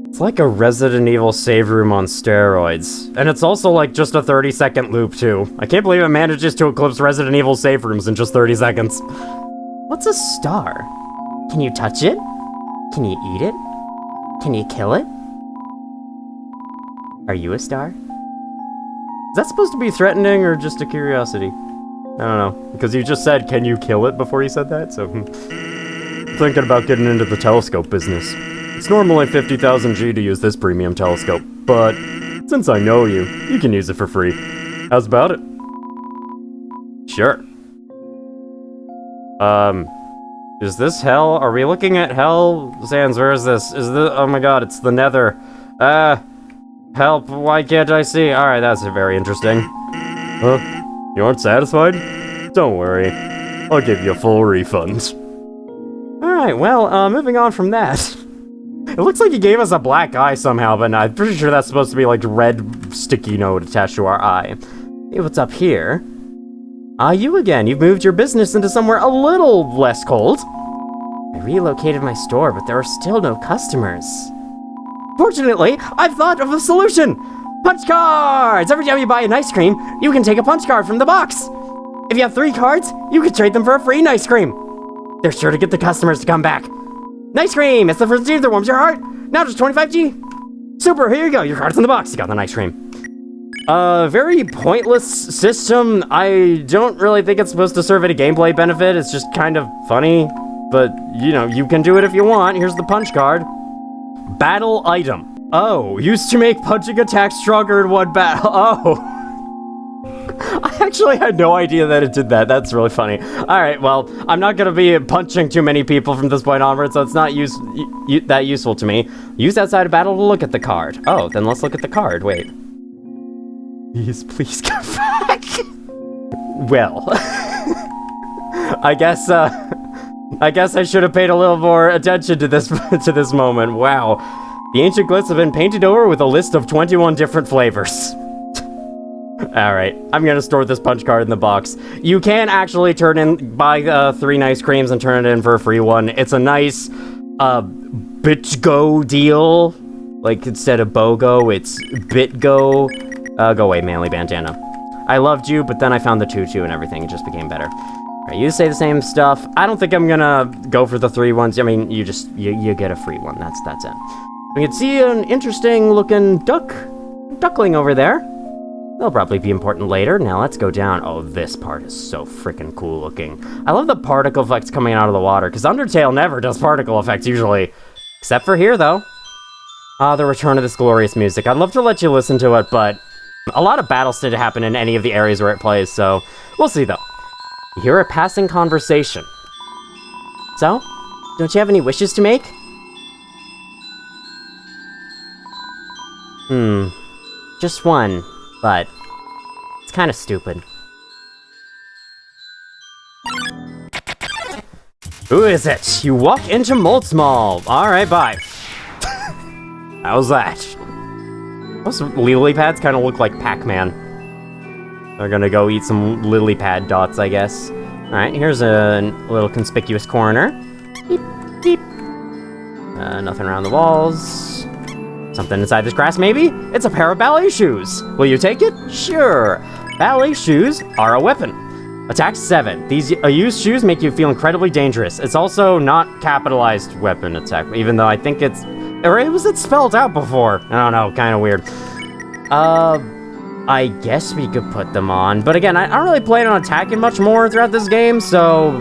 [SPEAKER 1] It's like a Resident Evil save room on steroids. And it's also like just a 30-second loop too. I can't believe it manages to eclipse Resident Evil save rooms in just 30 seconds. What's a star? Can you touch it? Can you eat it? Can you kill it? Are you a star? Is that supposed to be threatening or just a curiosity? I don't know, because you just said, can you kill it before you said that, so... Thinking about getting into the telescope business. It's normally 50,000 G to use this premium telescope, but since I know you, you can use it for free. How's about it? Sure. Is this hell? Are we looking at hell? Sans, where is this? Is this? Oh my god, it's the nether. Help, why can't I see? Alright, that's very interesting. Huh? You aren't satisfied? Don't worry. I'll give you a full refund. Alright, well, moving on from that. It looks like he gave us a black eye somehow, but I'm pretty sure that's supposed to be like red sticky note attached to our eye. Hey, what's up here? You again. You've moved your business into somewhere a little less cold. I relocated my store, but there are still no customers. Fortunately, I've thought of a solution! Punch cards! Every time you buy an ice cream, you can take a punch card from the box. If you have 3 cards, you can trade them for a free ice cream. They're sure to get the customers to come back. Nice cream! It's the first G that warms your heart! Now just 25G! Super, here you go, your card's in the box, you got the nice cream. Very pointless system. I don't really think it's supposed to serve any gameplay benefit, it's just kind of funny. But, you know, you can do it if you want. Here's the punch card. Battle item. Oh, used to make punching attacks stronger in one battle. Oh. I actually had no idea that it did that. That's really funny. Alright, well, I'm not gonna be punching too many people from this point onward, so it's not that useful to me. Use outside of battle to look at the card. Oh, then let's look at the card. Wait. Please come back. Well. I guess, I guess I should have paid a little more attention to this to this moment. Wow. The ancient glyphs have been painted over with a list of 21 different flavors. Alright, I'm gonna store this punch card in the box. You can actually buy 3 nice creams and turn it in for a free one. It's a nice, bitch go deal. Like, instead of BOGO, it's BitGo. Go away, manly bandana. I loved you, but then I found the tutu and everything. It just became better. Alright, you say the same stuff. I don't think I'm gonna go for the 3 ones. I mean, you get a free one. That's it. We can see an interesting looking duckling over there. They'll probably be important later. Now let's go down. Oh, this part is so freaking cool looking. I love the particle effects coming out of the water, because Undertale never does particle effects usually. Except for here, though. The return of this glorious music. I'd love to let you listen to it, but a lot of battles did happen in any of the areas where it plays, so we'll see, though. You hear a passing conversation. So, don't you have any wishes to make? Just one, but it's kind of stupid. Who is it? You walk into Moldsmal. Alright, bye. How's that? Those lily pads kind of look like Pac-Man. They're gonna go eat some lily pad dots, I guess. Alright, here's a little conspicuous corner. Beep, beep. Nothing around the walls. Something inside this grass, maybe? It's a pair of ballet shoes. Will you take it? Sure. Ballet shoes are a weapon. Attack 7. These used shoes make you feel incredibly dangerous. It's also not capitalized weapon attack, even though I think it's... Or was it spelled out before? I don't know, kind of weird. I guess we could put them on. But again, I don't really plan on attacking much more throughout this game, so...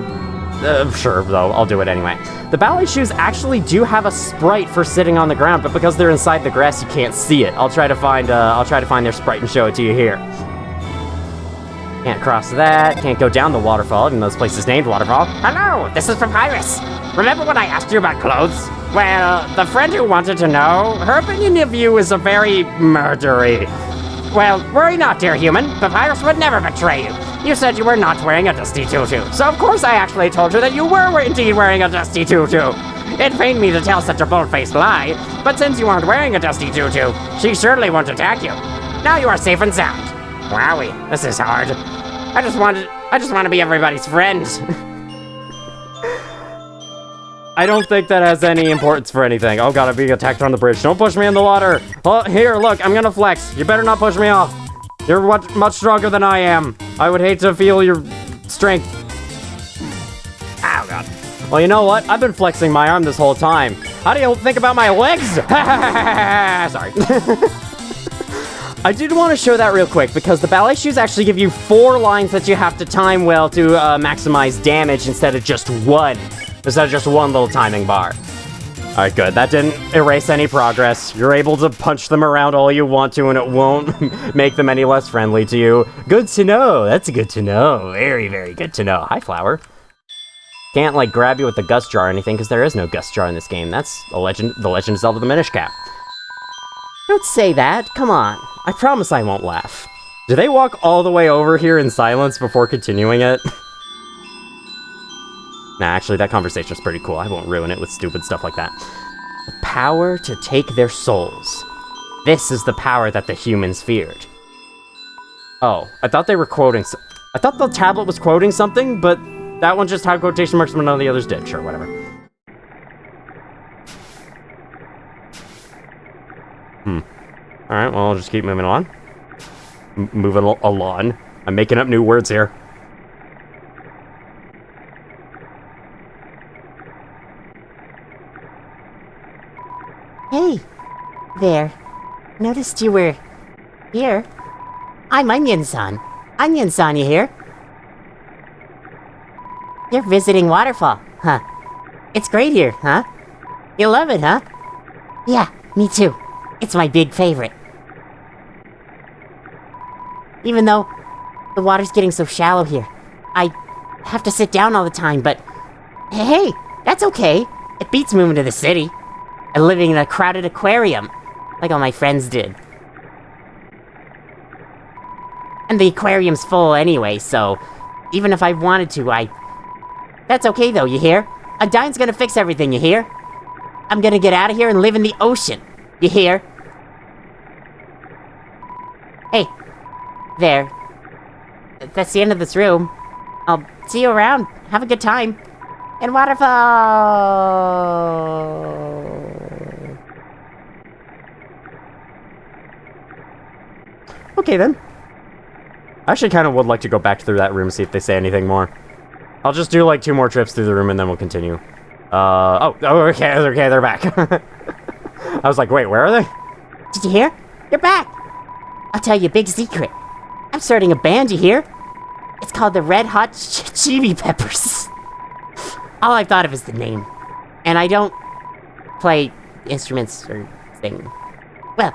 [SPEAKER 1] sure, though, I'll do it anyway. The ballet shoes actually do have a sprite for sitting on the ground, but because they're inside the grass, you can't see it. I'll try to find their sprite and show it to you here. Can't cross that. Can't go down the waterfall, even though this place is named Waterfall.
[SPEAKER 2] Hello, this is Papyrus. Remember when I asked you about clothes? Well, the friend who wanted to know, her opinion of you is a very murdery. Well, worry not, dear human. Papyrus would never betray you. You said you were not wearing a dusty tutu, so of course I actually told her that you were indeed wearing a dusty tutu. It pained me to tell such a bold-faced lie, but since you aren't wearing a dusty tutu, she surely won't attack you. Now you are safe and sound. Wowie, this is hard. I just want to be everybody's friend.
[SPEAKER 1] I don't think that has any importance for anything. Oh god, I'm being attacked on the bridge. Don't push me in the water. Oh, here, look, I'm gonna flex. You better not push me off. You're much stronger than I am. I would hate to feel your strength.
[SPEAKER 2] Oh god.
[SPEAKER 1] Well, you know what? I've been flexing my arm this whole time. How do you think about my legs? Sorry. I did want to show that real quick, because the ballet shoes actually give you 4 lines that you have to time well to maximize damage instead of just one little timing bar. Alright, good. That didn't erase any progress. You're able to punch them around all you want to, and it won't make them any less friendly to you. Good to know. That's good to know. Very, very good to know. Hi, Flower. Can't, like, grab you with the gust jar or anything, because there is no gust jar in this game. That's the Legend of Zelda the Minish Cap. Don't say that. Come on. I promise I won't laugh. Do they walk all the way over here in silence before continuing it? Nah, actually, that conversation's pretty cool. I won't ruin it with stupid stuff like that. The power to take their souls. This is the power that the humans feared. Oh, I thought they were quoting... I thought the tablet was quoting something, but that one just had quotation marks, but none of the others did. Sure, whatever. Alright, well, I'll just keep moving on. Moving along. I'm making up new words here.
[SPEAKER 3] Hey, there. Noticed you were here. I'm Onion-san. Onion-san, you here? You're visiting Waterfall, huh? It's great here, huh? You love it, huh? Yeah, me too. It's my big favorite. Even though the water's getting so shallow here, I have to sit down all the time, but hey, that's okay. It beats moving to the city and living in a crowded aquarium, like all my friends did. And the aquarium's full anyway, so even if I wanted to, that's okay though, you hear? Undyne's gonna fix everything, you hear? I'm gonna get out of here and live in the ocean. You hear? Hey, there. That's the end of this room. I'll see you around. Have a good time. In Waterfall!
[SPEAKER 1] Okay, then. I actually kind of would like to go back through that room, see if they say anything more. I'll just do, like, 2 more trips through the room, and then we'll continue. Okay, they're back. I was like, wait, where are they?
[SPEAKER 3] Did you hear? You're back! I'll tell you a big secret. I'm starting a band, you hear? It's called the Red Hot Chili Peppers. All I've thought of is the name. And I don't play instruments or sing. Well,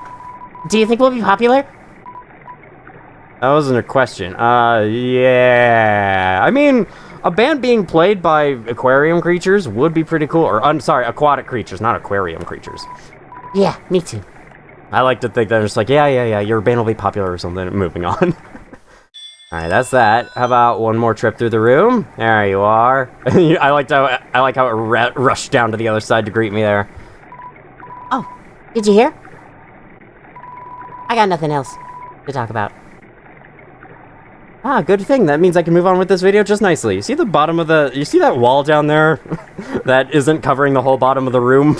[SPEAKER 3] do you think we'll be popular?
[SPEAKER 1] That wasn't a question. Yeah. I mean, a band being played by aquarium creatures would be pretty cool. Or, I'm sorry, aquatic creatures, not aquarium creatures.
[SPEAKER 3] Yeah, me too.
[SPEAKER 1] I like to think that it's like, yeah, your band will be popular or something. Moving on. Alright, that's that. How about one more trip through the room? There you are. I like how it rushed down to the other side to greet me there.
[SPEAKER 3] Oh, did you hear? I got nothing else to talk about.
[SPEAKER 1] Ah, good thing. That means I can move on with this video just nicely. You see the bottom of the... You see that wall down there? That isn't covering the whole bottom of the room?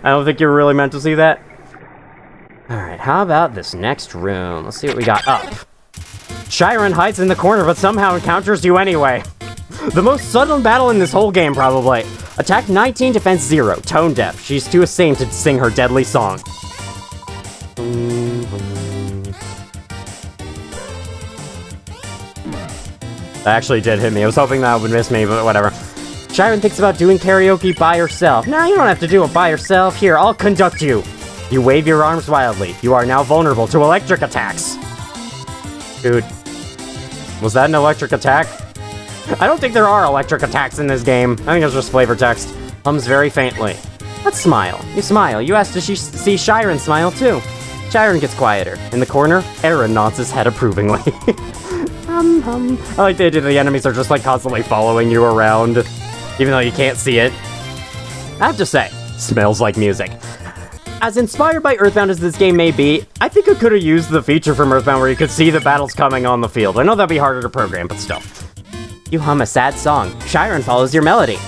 [SPEAKER 1] I don't think you're really meant to see that. Alright, how about this next room? Let's see what we got up. Chiron hides in the corner, but somehow encounters you anyway. The most sudden battle in this whole game, probably. Attack 19, defense 0. Tone deaf. She's too ashamed to sing her deadly song. That actually did hit me. I was hoping that would miss me, but whatever. Chiron thinks about doing karaoke by herself. No, you don't have to do it by yourself. Here, I'll conduct you. You wave your arms wildly. You are now vulnerable to electric attacks. Dude. Was that an electric attack? I don't think there are electric attacks in this game. I think it's just flavor text. Hums very faintly. Let's smile. You smile. You ask to see Chiron smile too. Chiron gets quieter. In the corner, Aaron nods his head approvingly. I like the idea that the enemies are just like constantly following you around, even though you can't see it. I have to say, smells like music. As inspired by Earthbound as this game may be, I think it could have used the feature from Earthbound where you could see the battles coming on the field. I know that'd be harder to program, but still. You hum a sad song. Chiron follows your melody.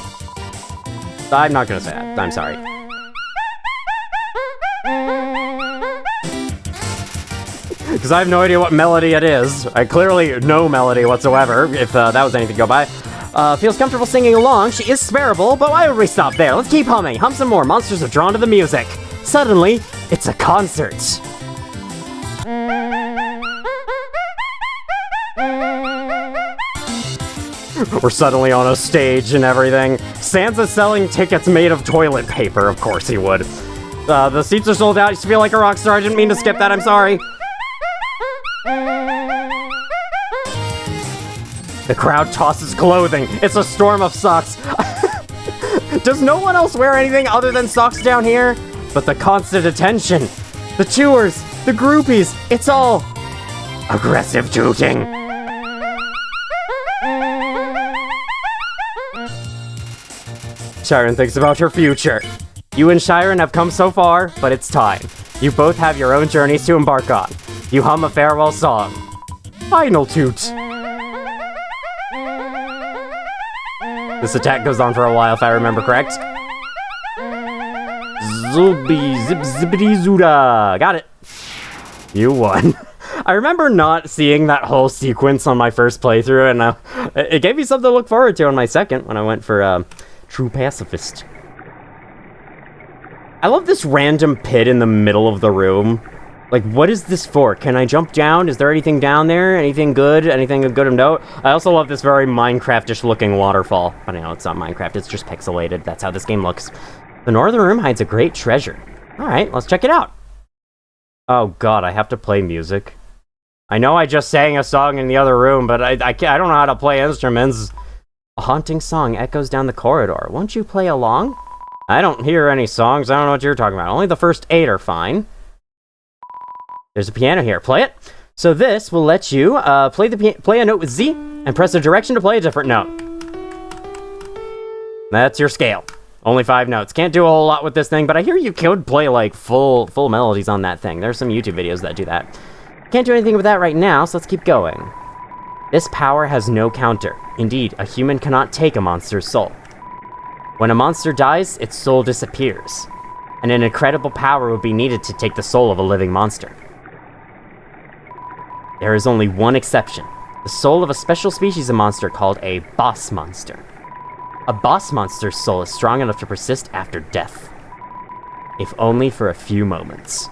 [SPEAKER 1] I'm not gonna say that. I'm sorry. Because I have no idea what melody it is. I clearly no melody whatsoever, if that was anything to go by. Feels comfortable singing along. She is sparable, but why would we stop there? Let's keep humming. Hum some more. Monsters are drawn to the music. Suddenly, it's a concert. We're suddenly on a stage and everything. Santa's selling tickets made of toilet paper. Of course he would. The seats are sold out. You feel like a rock star. I didn't mean to skip that. I'm sorry. The crowd tosses clothing. It's a storm of socks. Does no one else wear anything other than socks down here? But the constant attention, the tours, the groupies, it's all aggressive tooting. Chiron thinks about her future. You and Chiron have come so far, but it's time. You both have your own journeys to embark on. You hum a farewell song. Final toot. This attack goes on for a while, if I remember correct. Zubi zip zippity zooda. Got it. You won. I remember not seeing that whole sequence on my first playthrough, and it gave me something to look forward to on my second when I went for True Pacifist. I love this random pit in the middle of the room. Like, what is this for? Can I jump down? Is there anything down there? Anything good? Anything of good of note? I also love this very Minecraft-ish looking waterfall. But no, it's not Minecraft, it's just pixelated. That's how this game looks. The northern room hides a great treasure. Alright, let's check it out. Oh god, I have to play music. I know I just sang a song in the other room, but I don't know how to play instruments. A haunting song echoes down the corridor. Won't you play along? I don't hear any songs. I don't know what you're talking about. Only the first 8 are fine. There's a piano here. Play it. So this will let you play a note with Z and press a direction to play a different note. That's your scale. Only 5 notes. Can't do a whole lot with this thing, but I hear you could play, like, full melodies on that thing. There's some YouTube videos that do that. Can't do anything with that right now, so let's keep going. This power has no counter. Indeed, a human cannot take a monster's soul. When a monster dies, its soul disappears, and an incredible power would be needed to take the soul of a living monster. There is only one exception. The soul of a special species of monster called a boss monster. A boss monster's soul is strong enough to persist after death. If only for a few moments.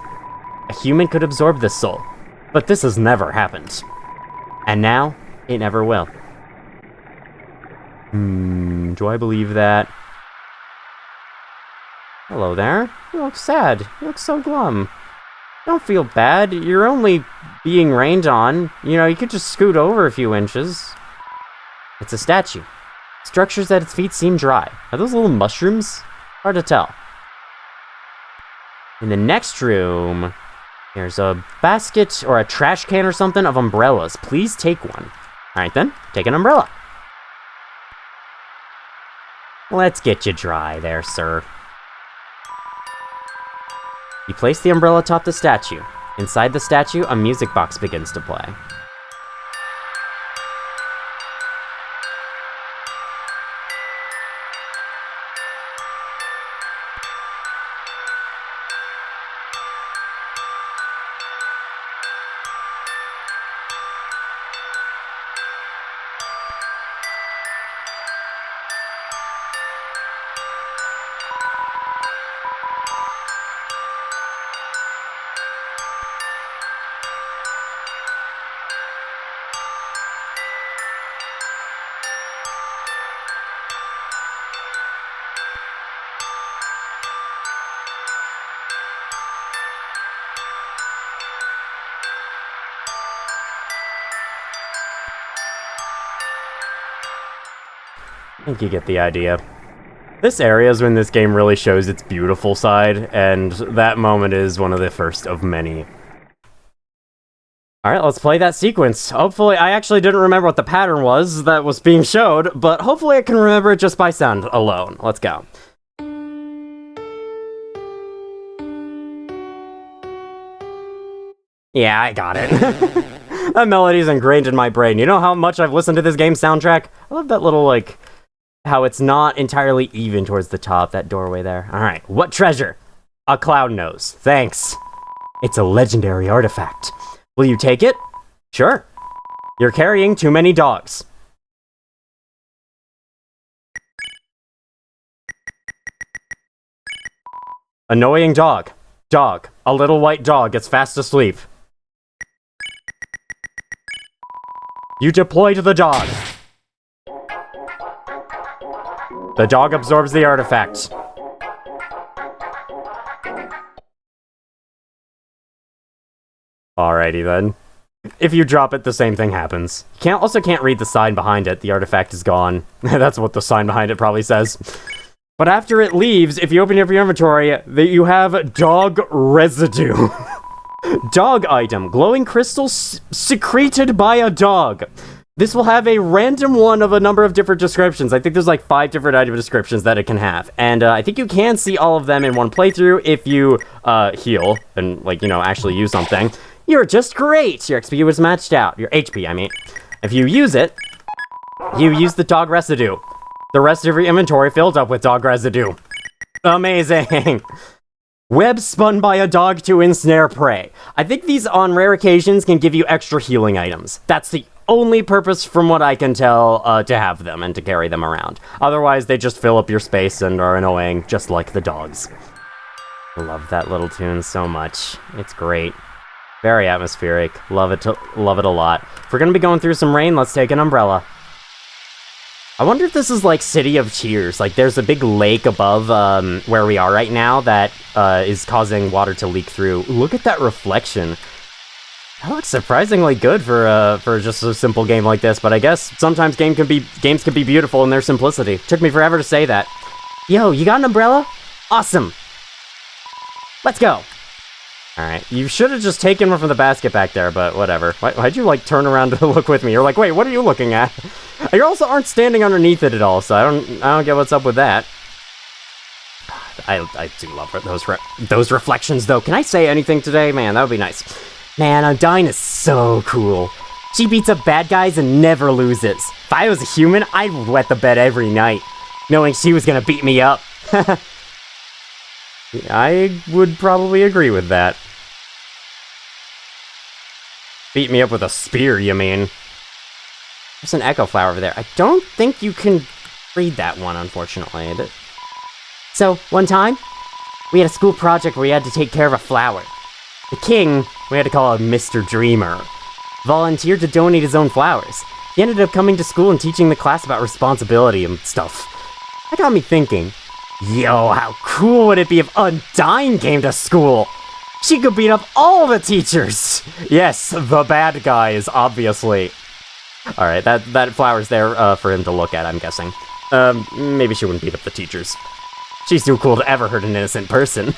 [SPEAKER 1] A human could absorb this soul, but this has never happened. And now, it never will. Do I believe that? Hello there. You look sad. You look so glum. Don't feel bad. You're only being rained on. You know, you could just scoot over a few inches. It's a statue. Structures at its feet seem dry. Are those little mushrooms? Hard to tell. In the next room, there's a basket or a trash can or something of umbrellas. Please take one. Alright then, take an umbrella. Let's get you dry there, sir. You place the umbrella atop the statue. Inside the statue, a music box begins to play. I think you get the idea. This area is when this game really shows its beautiful side, and that moment is one of the first of many. Alright, let's play that sequence. Hopefully, I actually didn't remember what the pattern was that was being showed, but hopefully I can remember it just by sound alone. Let's go. Yeah, I got it. That melody's ingrained in my brain. You know how much I've listened to this game's soundtrack? I love that little, like, how it's not entirely even towards the top, that doorway there. Alright, what treasure? A cloud nose. Thanks. It's a legendary artifact. Will you take it? Sure. You're carrying too many dogs. Annoying dog. Dog. A little white dog gets fast asleep. You deploy to the dog. The dog absorbs the artifact. Alrighty then. If you drop it, the same thing happens. You also can't read the sign behind it. The artifact is gone. That's what the sign behind it probably says. But after it leaves, if you open up your inventory, you have dog residue. Dog item. Glowing crystals secreted by a dog. This will have a random one of a number of different descriptions. I think there's like 5 different item descriptions that it can have. And I think you can see all of them in one playthrough if you heal and, like, you know, actually use something. You're just great! Your XP was matched out. Your HP, I mean. If you use it, you use the dog residue. The rest of your inventory filled up with dog residue. Amazing! Web spun by a dog to ensnare prey. I think these, on rare occasions, can give you extra healing items. That's the only purpose, from what I can tell, to have them and to carry them around. Otherwise, they just fill up your space and are annoying, just like the dogs. I love that little tune so much. It's great. Very atmospheric. Love it a lot. If we're gonna be going through some rain, let's take an umbrella. I wonder if this is like City of Tears. Like, there's a big lake above where we are right now that is causing water to leak through. Look at that reflection. That looks surprisingly good for just a simple game like this, but I guess sometimes games can be beautiful in their simplicity. Took me forever to say that. Yo, you got an umbrella? Awesome. Let's go. Alright, you should have just taken one from the basket back there, but whatever. Why'd you, like, turn around to look with me? You're like, wait, what are you looking at? You also aren't standing underneath it at all, so I don't get what's up with that. I do love those reflections, though. Can I say anything today? Man, that would be nice. Man, Undyne is so cool. She beats up bad guys and never loses. If I was a human, I'd wet the bed every night, knowing she was gonna beat me up. I would probably agree with that. Beat me up with a spear, you mean? There's an echo flower over there. I don't think you can read that one, unfortunately. So, one time, we had a school project where we had to take care of a flower. The king, we had to call him Mr. Dreamer, volunteered to donate his own flowers. He ended up coming to school and teaching the class about responsibility and stuff. That got me thinking, yo, how cool would it be if Undyne came to school? She could beat up all the teachers! Yes, the bad guys, obviously. Alright, that flower's there for him to look at, I'm guessing. Maybe she wouldn't beat up the teachers. She's too cool to ever hurt an innocent person.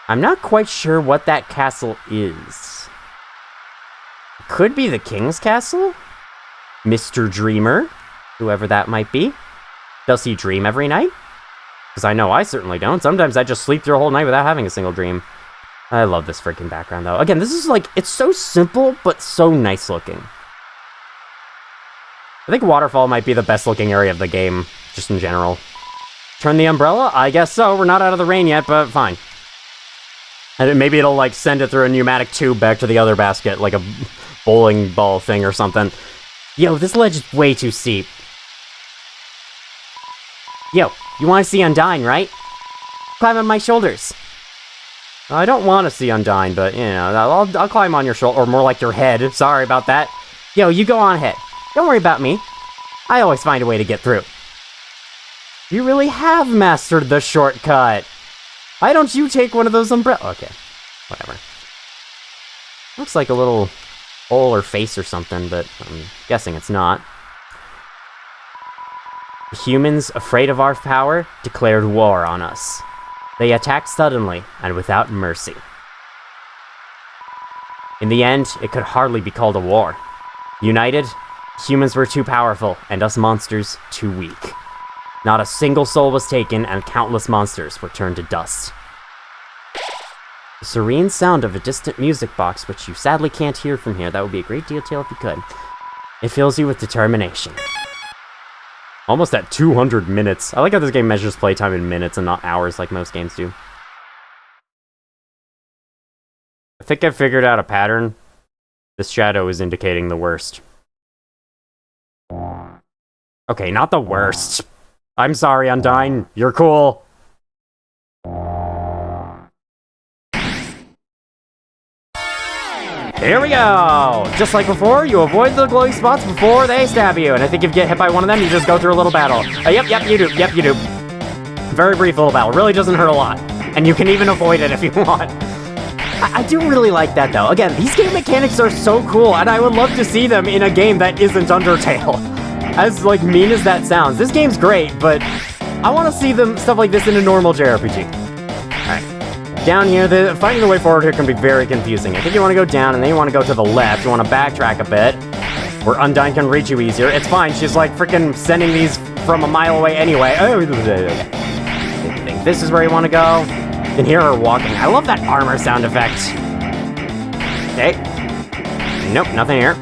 [SPEAKER 1] I'm not quite sure what that castle is. Could be the king's castle? Mr. Dreamer? Whoever that might be. Does he dream every night? Because I know I certainly don't. Sometimes I just sleep through a whole night without having a single dream. I love this freaking background, though. Again, this is like, it's so simple, but so nice looking. I think Waterfall might be the best looking area of the game, just in general. Turn the umbrella? I guess so. We're not out of the rain yet, but fine. And maybe it'll, like, send it through a pneumatic tube back to the other basket, like a bowling ball thing or something. Yo, this ledge is way too steep. Yo, you want to see Undyne, right? Climb on my shoulders. I don't want to see Undyne, but, you know, I'll climb on your shoulder, or more like your head. Sorry about that. Yo, you go on ahead. Don't worry about me. I always find a way to get through. You really have mastered the shortcut. Why don't you take one of those umbrellas? Okay, whatever. Looks like a little hole or face or something, but I'm guessing it's not. The humans, afraid of our power, declared war on us. They attacked suddenly and without mercy. In the end, it could hardly be called a war. United, humans were too powerful, and us monsters too weak. Not a single soul was taken, and countless monsters were turned to dust. The serene sound of a distant music box, which you sadly can't hear from here. That would be a great detail if you could. It fills you with determination. Almost at 200 minutes. I like how this game measures playtime in minutes and not hours like most games do. I think I figured out a pattern. This shadow is indicating the worst. Okay, not the worst. I'm sorry, Undyne. You're cool. Here we go! Just like before, you avoid the glowy spots before they stab you. And I think if you get hit by one of them, you just go through a little battle. Yep, you do. Yep, you do. Very brief little battle. Really doesn't hurt a lot. And you can even avoid it if you want. I do really like that, though. Again, these game mechanics are so cool, and I would love to see them in a game that isn't Undertale. As, like, mean as that sounds. This game's great, but I want to see stuff like this in a normal JRPG. Alright. Down here, finding the way forward here can be very confusing. I think you want to go down, and then you want to go to the left. You want to backtrack a bit, where Undyne can reach you easier. It's fine. She's, like, freaking sending these from a mile away anyway. Oh, okay. I think this is where you want to go. You can hear her walking. I love that armor sound effect. Okay. Nope, nothing here.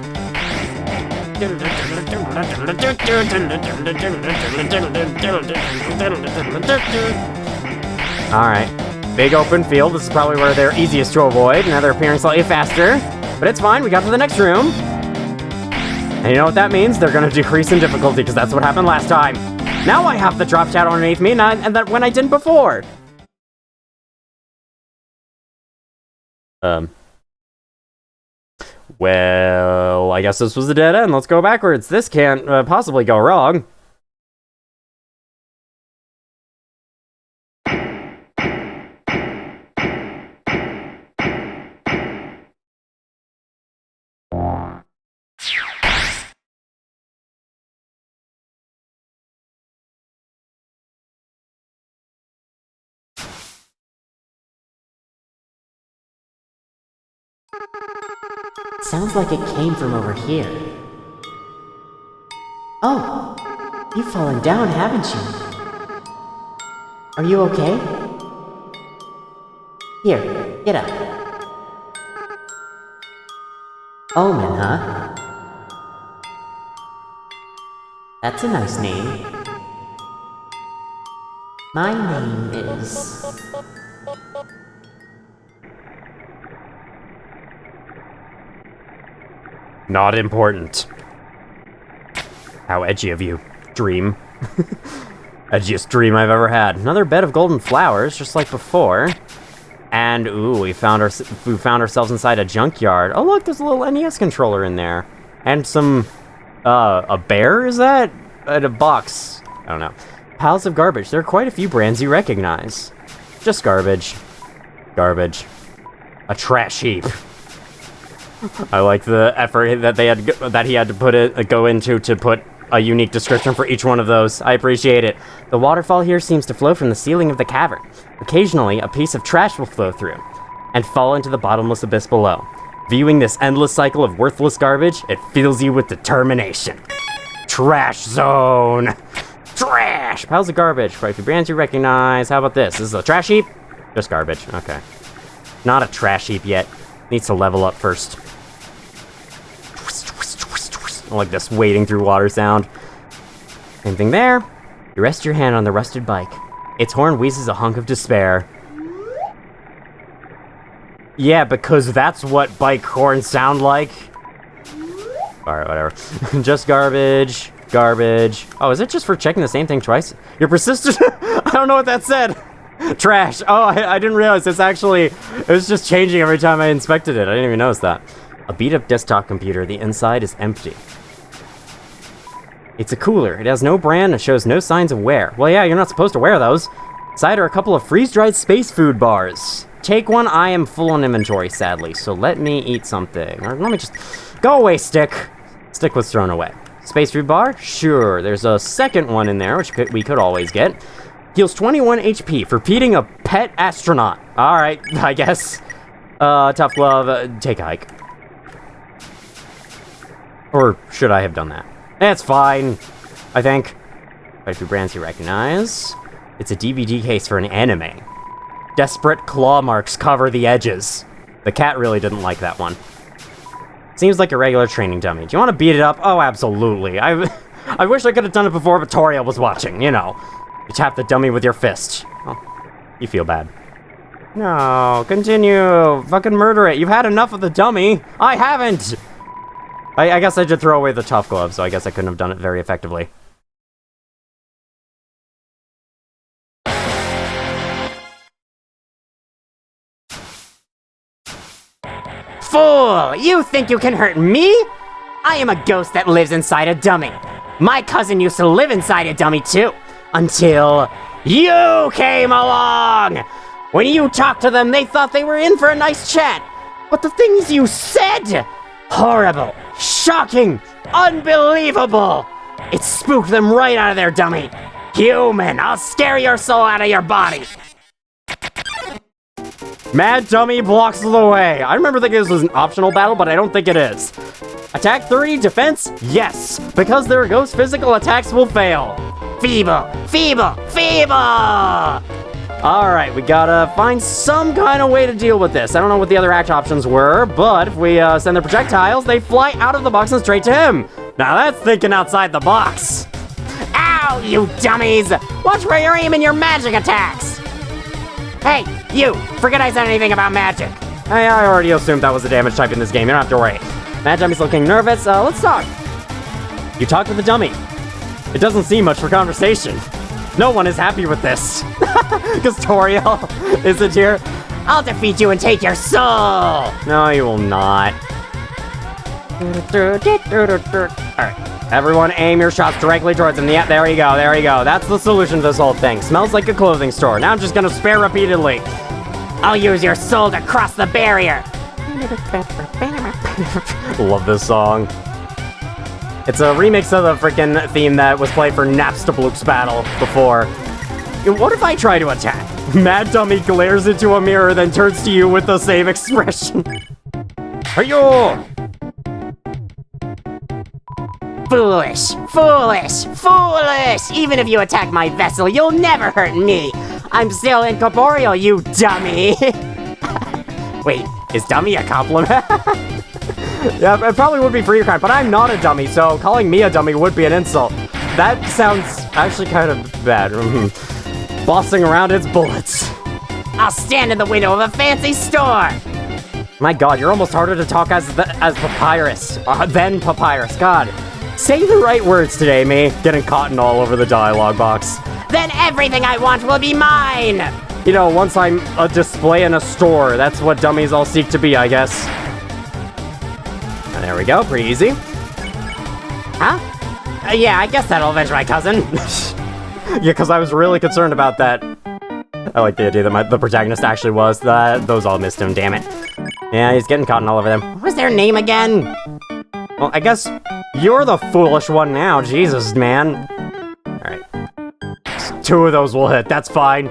[SPEAKER 1] Alright. Big open field. This is probably where they're easiest to avoid. Now they're appearing slightly faster. But it's fine. We got to the next room. And you know what that means? They're going to decrease in difficulty, because that's what happened last time. Now I have the drop shadow underneath me, and that when I didn't before. Well, I guess this was a dead end. Let's go backwards. This can't possibly go wrong.
[SPEAKER 3] Sounds like it came from over here. Oh, you've fallen down, haven't you? Are you okay? Here, get up. Omen, huh? That's a nice name. My name is...
[SPEAKER 1] Not important. How edgy of you, dream. Edgiest dream I've ever had. Another bed of golden flowers, just like before. And, ooh, we found ourselves inside a junkyard. Oh, look, there's a little NES controller in there. And some, a bear, is that? And a box. I don't know. Piles of garbage. There are quite a few brands you recognize. Just garbage. Garbage. A trash heap. I like the effort that he had to go into to put a unique description for each one of those. I appreciate it. The waterfall here seems to flow from the ceiling of the cavern. Occasionally, a piece of trash will flow through and fall into the bottomless abyss below. Viewing this endless cycle of worthless garbage, it fills you with determination. Trash zone! Trash! Piles of garbage. Quite a few brands you recognize. How about this? This is a trash heap? Just garbage. Okay. Not a trash heap yet. Needs to level up first. I like this wading through water sound. Same thing there. You rest your hand on the rusted bike. Its horn wheezes a hunk of despair. Yeah, because that's what bike horns sound like. Alright, whatever. Just garbage. Garbage. Oh, is it just for checking the same thing twice? You're persistent? I don't know what that said. Trash. Oh, I didn't realize it's actually... It was just changing every time I inspected it. I didn't even notice that. A beat-up desktop computer. The inside is empty. It's a cooler. It has no brand and shows no signs of wear. Well, yeah, you're not supposed to wear those. Inside are a couple of freeze-dried space food bars. Take one. I am full on inventory, sadly, so let me eat something. Or let me just... Go away, Stick! Stick was thrown away. Space food bar? Sure. There's a second one in there, which we could always get. Heals 21 HP for feeding a pet astronaut. Alright, I guess. Tough glove. Take a hike. Or should I have done that? That's fine, I think. Quite a few brands you recognize. It's a DVD case for an anime. Desperate claw marks cover the edges. The cat really didn't like that one. Seems like a regular training dummy. Do you want to beat it up? Oh, absolutely. I wish I could have done it before Victoria was watching, you know. You tap the dummy with your fist. Oh, you feel bad. No, continue. Fucking murder it. You've had enough of the dummy. I haven't. I guess I did throw away the tough glove, so I guess I couldn't have done it very effectively.
[SPEAKER 3] Fool! You think you can hurt me? I am a ghost that lives inside a dummy. My cousin used to live inside a dummy too. Until you came along! When you talked to them, they thought they were in for a nice chat. But the things you said... Horrible, shocking, unbelievable! It spooked them right out of their dummy. Human, I'll scare your soul out of your body.
[SPEAKER 1] Mad Dummy blocks the way. I remember thinking this was an optional battle, but I don't think it is. Attack 30, defense? Yes, because their ghost physical attacks will fail.
[SPEAKER 3] Feeble, feeble, feeble!
[SPEAKER 1] Alright, we gotta find some kind of way to deal with this. I don't know what the other act options were, but if we send the projectiles, they fly out of the box and straight to him. Now that's thinking outside the box.
[SPEAKER 3] Ow, you dummies! Watch where you're aiming your magic attacks! Hey, you! Forget I said anything about magic.
[SPEAKER 1] Hey, I already assumed that was the damage type in this game. You don't have to worry. Mad Dummy's looking nervous. Let's talk. You talk to the dummy. It doesn't seem much for conversation. No one is happy with this. Because Toriel isn't here.
[SPEAKER 3] I'll defeat you and take your soul!
[SPEAKER 1] No, you will not. Alright, everyone aim your shots directly towards him. Yeah, there you go, there you go. That's the solution to this whole thing. Smells like a clothing store. Now I'm just gonna spare repeatedly.
[SPEAKER 3] I'll use your soul to cross the barrier!
[SPEAKER 1] Love this song. It's a remix of the freaking theme that was played for Napstabloop's battle before. What if I try to attack? Mad Dummy glares into a mirror, then turns to you with the same expression. Hey-yo!
[SPEAKER 3] Foolish, foolish, foolish! Even if you attack my vessel, you'll never hurt me! I'm still incorporeal, you dummy! Wait, is dummy a compliment? Yeah, it probably would be for your kind, but I'm not a dummy, so calling me a dummy would be an insult. That sounds actually kind of bad. Bossing around its bullets. I'll stand in the window of a fancy store!
[SPEAKER 1] My god, you're almost harder to talk as Papyrus. Than Papyrus, god. Say the right words today, me. Getting cotton all over the dialogue box.
[SPEAKER 3] Then everything I want will be mine!
[SPEAKER 1] You know, once I'm a display in a store, that's what dummies all seek to be, I guess. And there we go, pretty easy.
[SPEAKER 3] Huh? Yeah, I guess that'll avenge my cousin.
[SPEAKER 1] Yeah, because I was really concerned about that. I like the idea that the protagonist actually was. Those all missed him, damn it. Yeah, he's getting cotton all over them.
[SPEAKER 3] What was their name again?
[SPEAKER 1] Well, I guess you're the foolish one now. Jesus, man. Alright. 2 of those will hit. That's fine.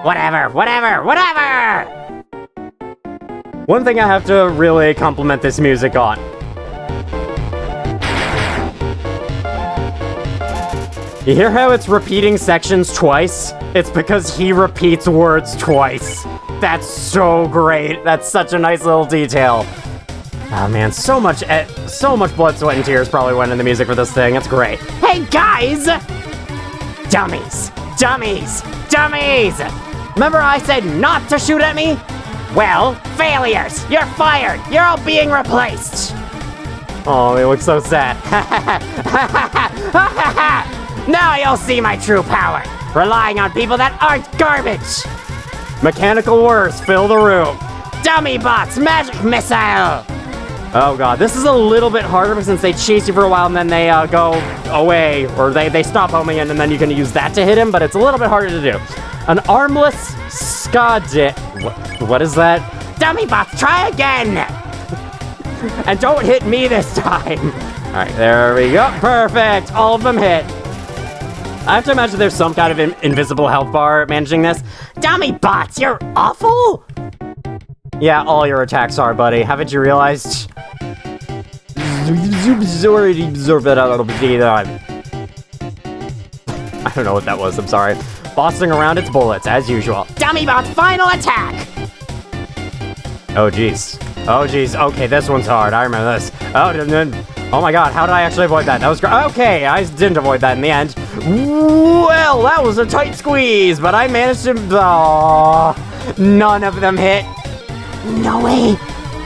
[SPEAKER 3] Whatever, whatever, whatever!
[SPEAKER 1] One thing I have to really compliment this music on. You hear how it's repeating sections twice? It's because he repeats words twice. That's so great. That's such a nice little detail. Oh man, so much blood, sweat, and tears probably went in the music for this thing. It's great.
[SPEAKER 3] Hey guys! Dummies! Dummies! Dummies! Remember I said not to shoot at me? Well, failures! You're fired! You're all being replaced!
[SPEAKER 1] Oh, he looks so sad.
[SPEAKER 3] Now you'll see my true power! Relying on people that aren't garbage!
[SPEAKER 1] Mechanical words fill the room.
[SPEAKER 3] Dummy bots, magic missile!
[SPEAKER 1] Oh god, this is a little bit harder since they chase you for a while and then they go away, or they stop homing in and then you can use that to hit him, but it's a little bit harder to do. An armless Skadi... What is that?
[SPEAKER 3] Dummy bots, try again!
[SPEAKER 1] And don't hit me this time! Alright, there we go. Perfect! All of them hit. I have to imagine there's some kind of invisible health bar managing this.
[SPEAKER 3] Dummy bots, you're awful!
[SPEAKER 1] Yeah, all your attacks are, buddy. Haven't you realized? I don't know what that was, I'm sorry. Bossing around its bullets, as usual.
[SPEAKER 3] Dummy bot's final attack!
[SPEAKER 1] Oh, jeez. Oh, jeez. Okay, this one's hard. I remember this. Oh my god, how did I actually avoid that? That was great. Okay, I didn't avoid that in the end. Well, that was a tight squeeze, but I managed to... Oh, none of them hit.
[SPEAKER 3] No way!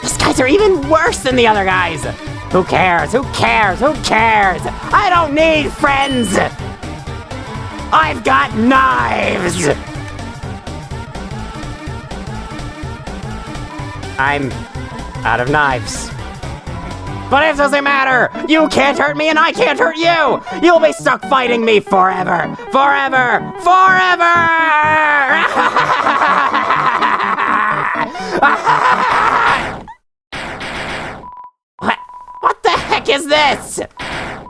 [SPEAKER 3] These guys are even worse than the other guys! Who cares? Who cares? Who cares? I don't need friends! I've got knives!
[SPEAKER 1] I'm out of knives.
[SPEAKER 3] But it doesn't matter! You can't hurt me and I can't hurt you! You'll be stuck fighting me forever! Forever! Forever! What the heck is this?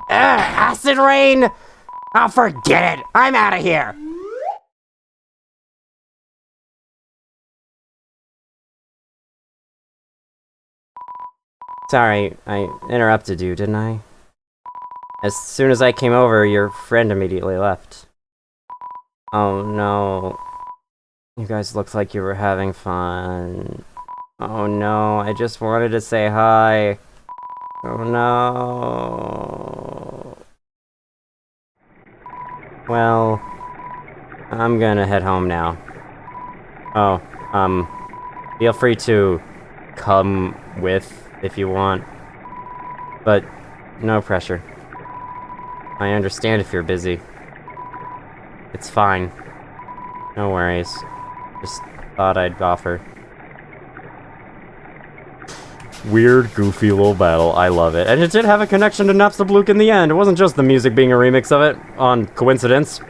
[SPEAKER 3] Acid rain? Oh, forget it! I'm out of here!
[SPEAKER 1] Sorry, I interrupted you, didn't I? As soon as I came over, your friend immediately left. Oh no. You guys looked like you were having fun. Oh no, I just wanted to say hi. Oh no. Well, I'm gonna head home now. Oh, feel free to come with if you want. But no pressure. I understand if you're busy. It's fine. No worries. Just thought I'd offer. Weird, goofy little battle. I love it. And it did have a connection to Napstablook in the end. It wasn't just the music being a remix of it, on coincidence.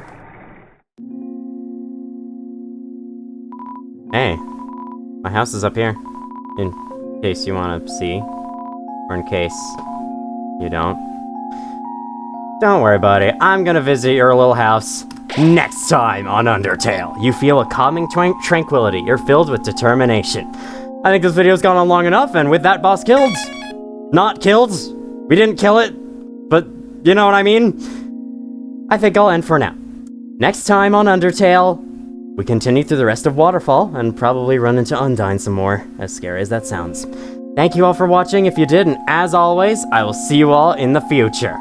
[SPEAKER 1] Hey. My house is up here. In case you want to see. Or in case you don't. Don't worry, buddy. I'm gonna visit your little house next time on Undertale. You feel a calming tranquility. You're filled with determination. I think this video's gone on long enough, and with that boss killed, not killed, we didn't kill it, but you know what I mean? I think I'll end for now. Next time on Undertale, we continue through the rest of Waterfall, and probably run into Undyne some more, as scary as that sounds. Thank you all for watching if you did, and as always, I will see you all in the future.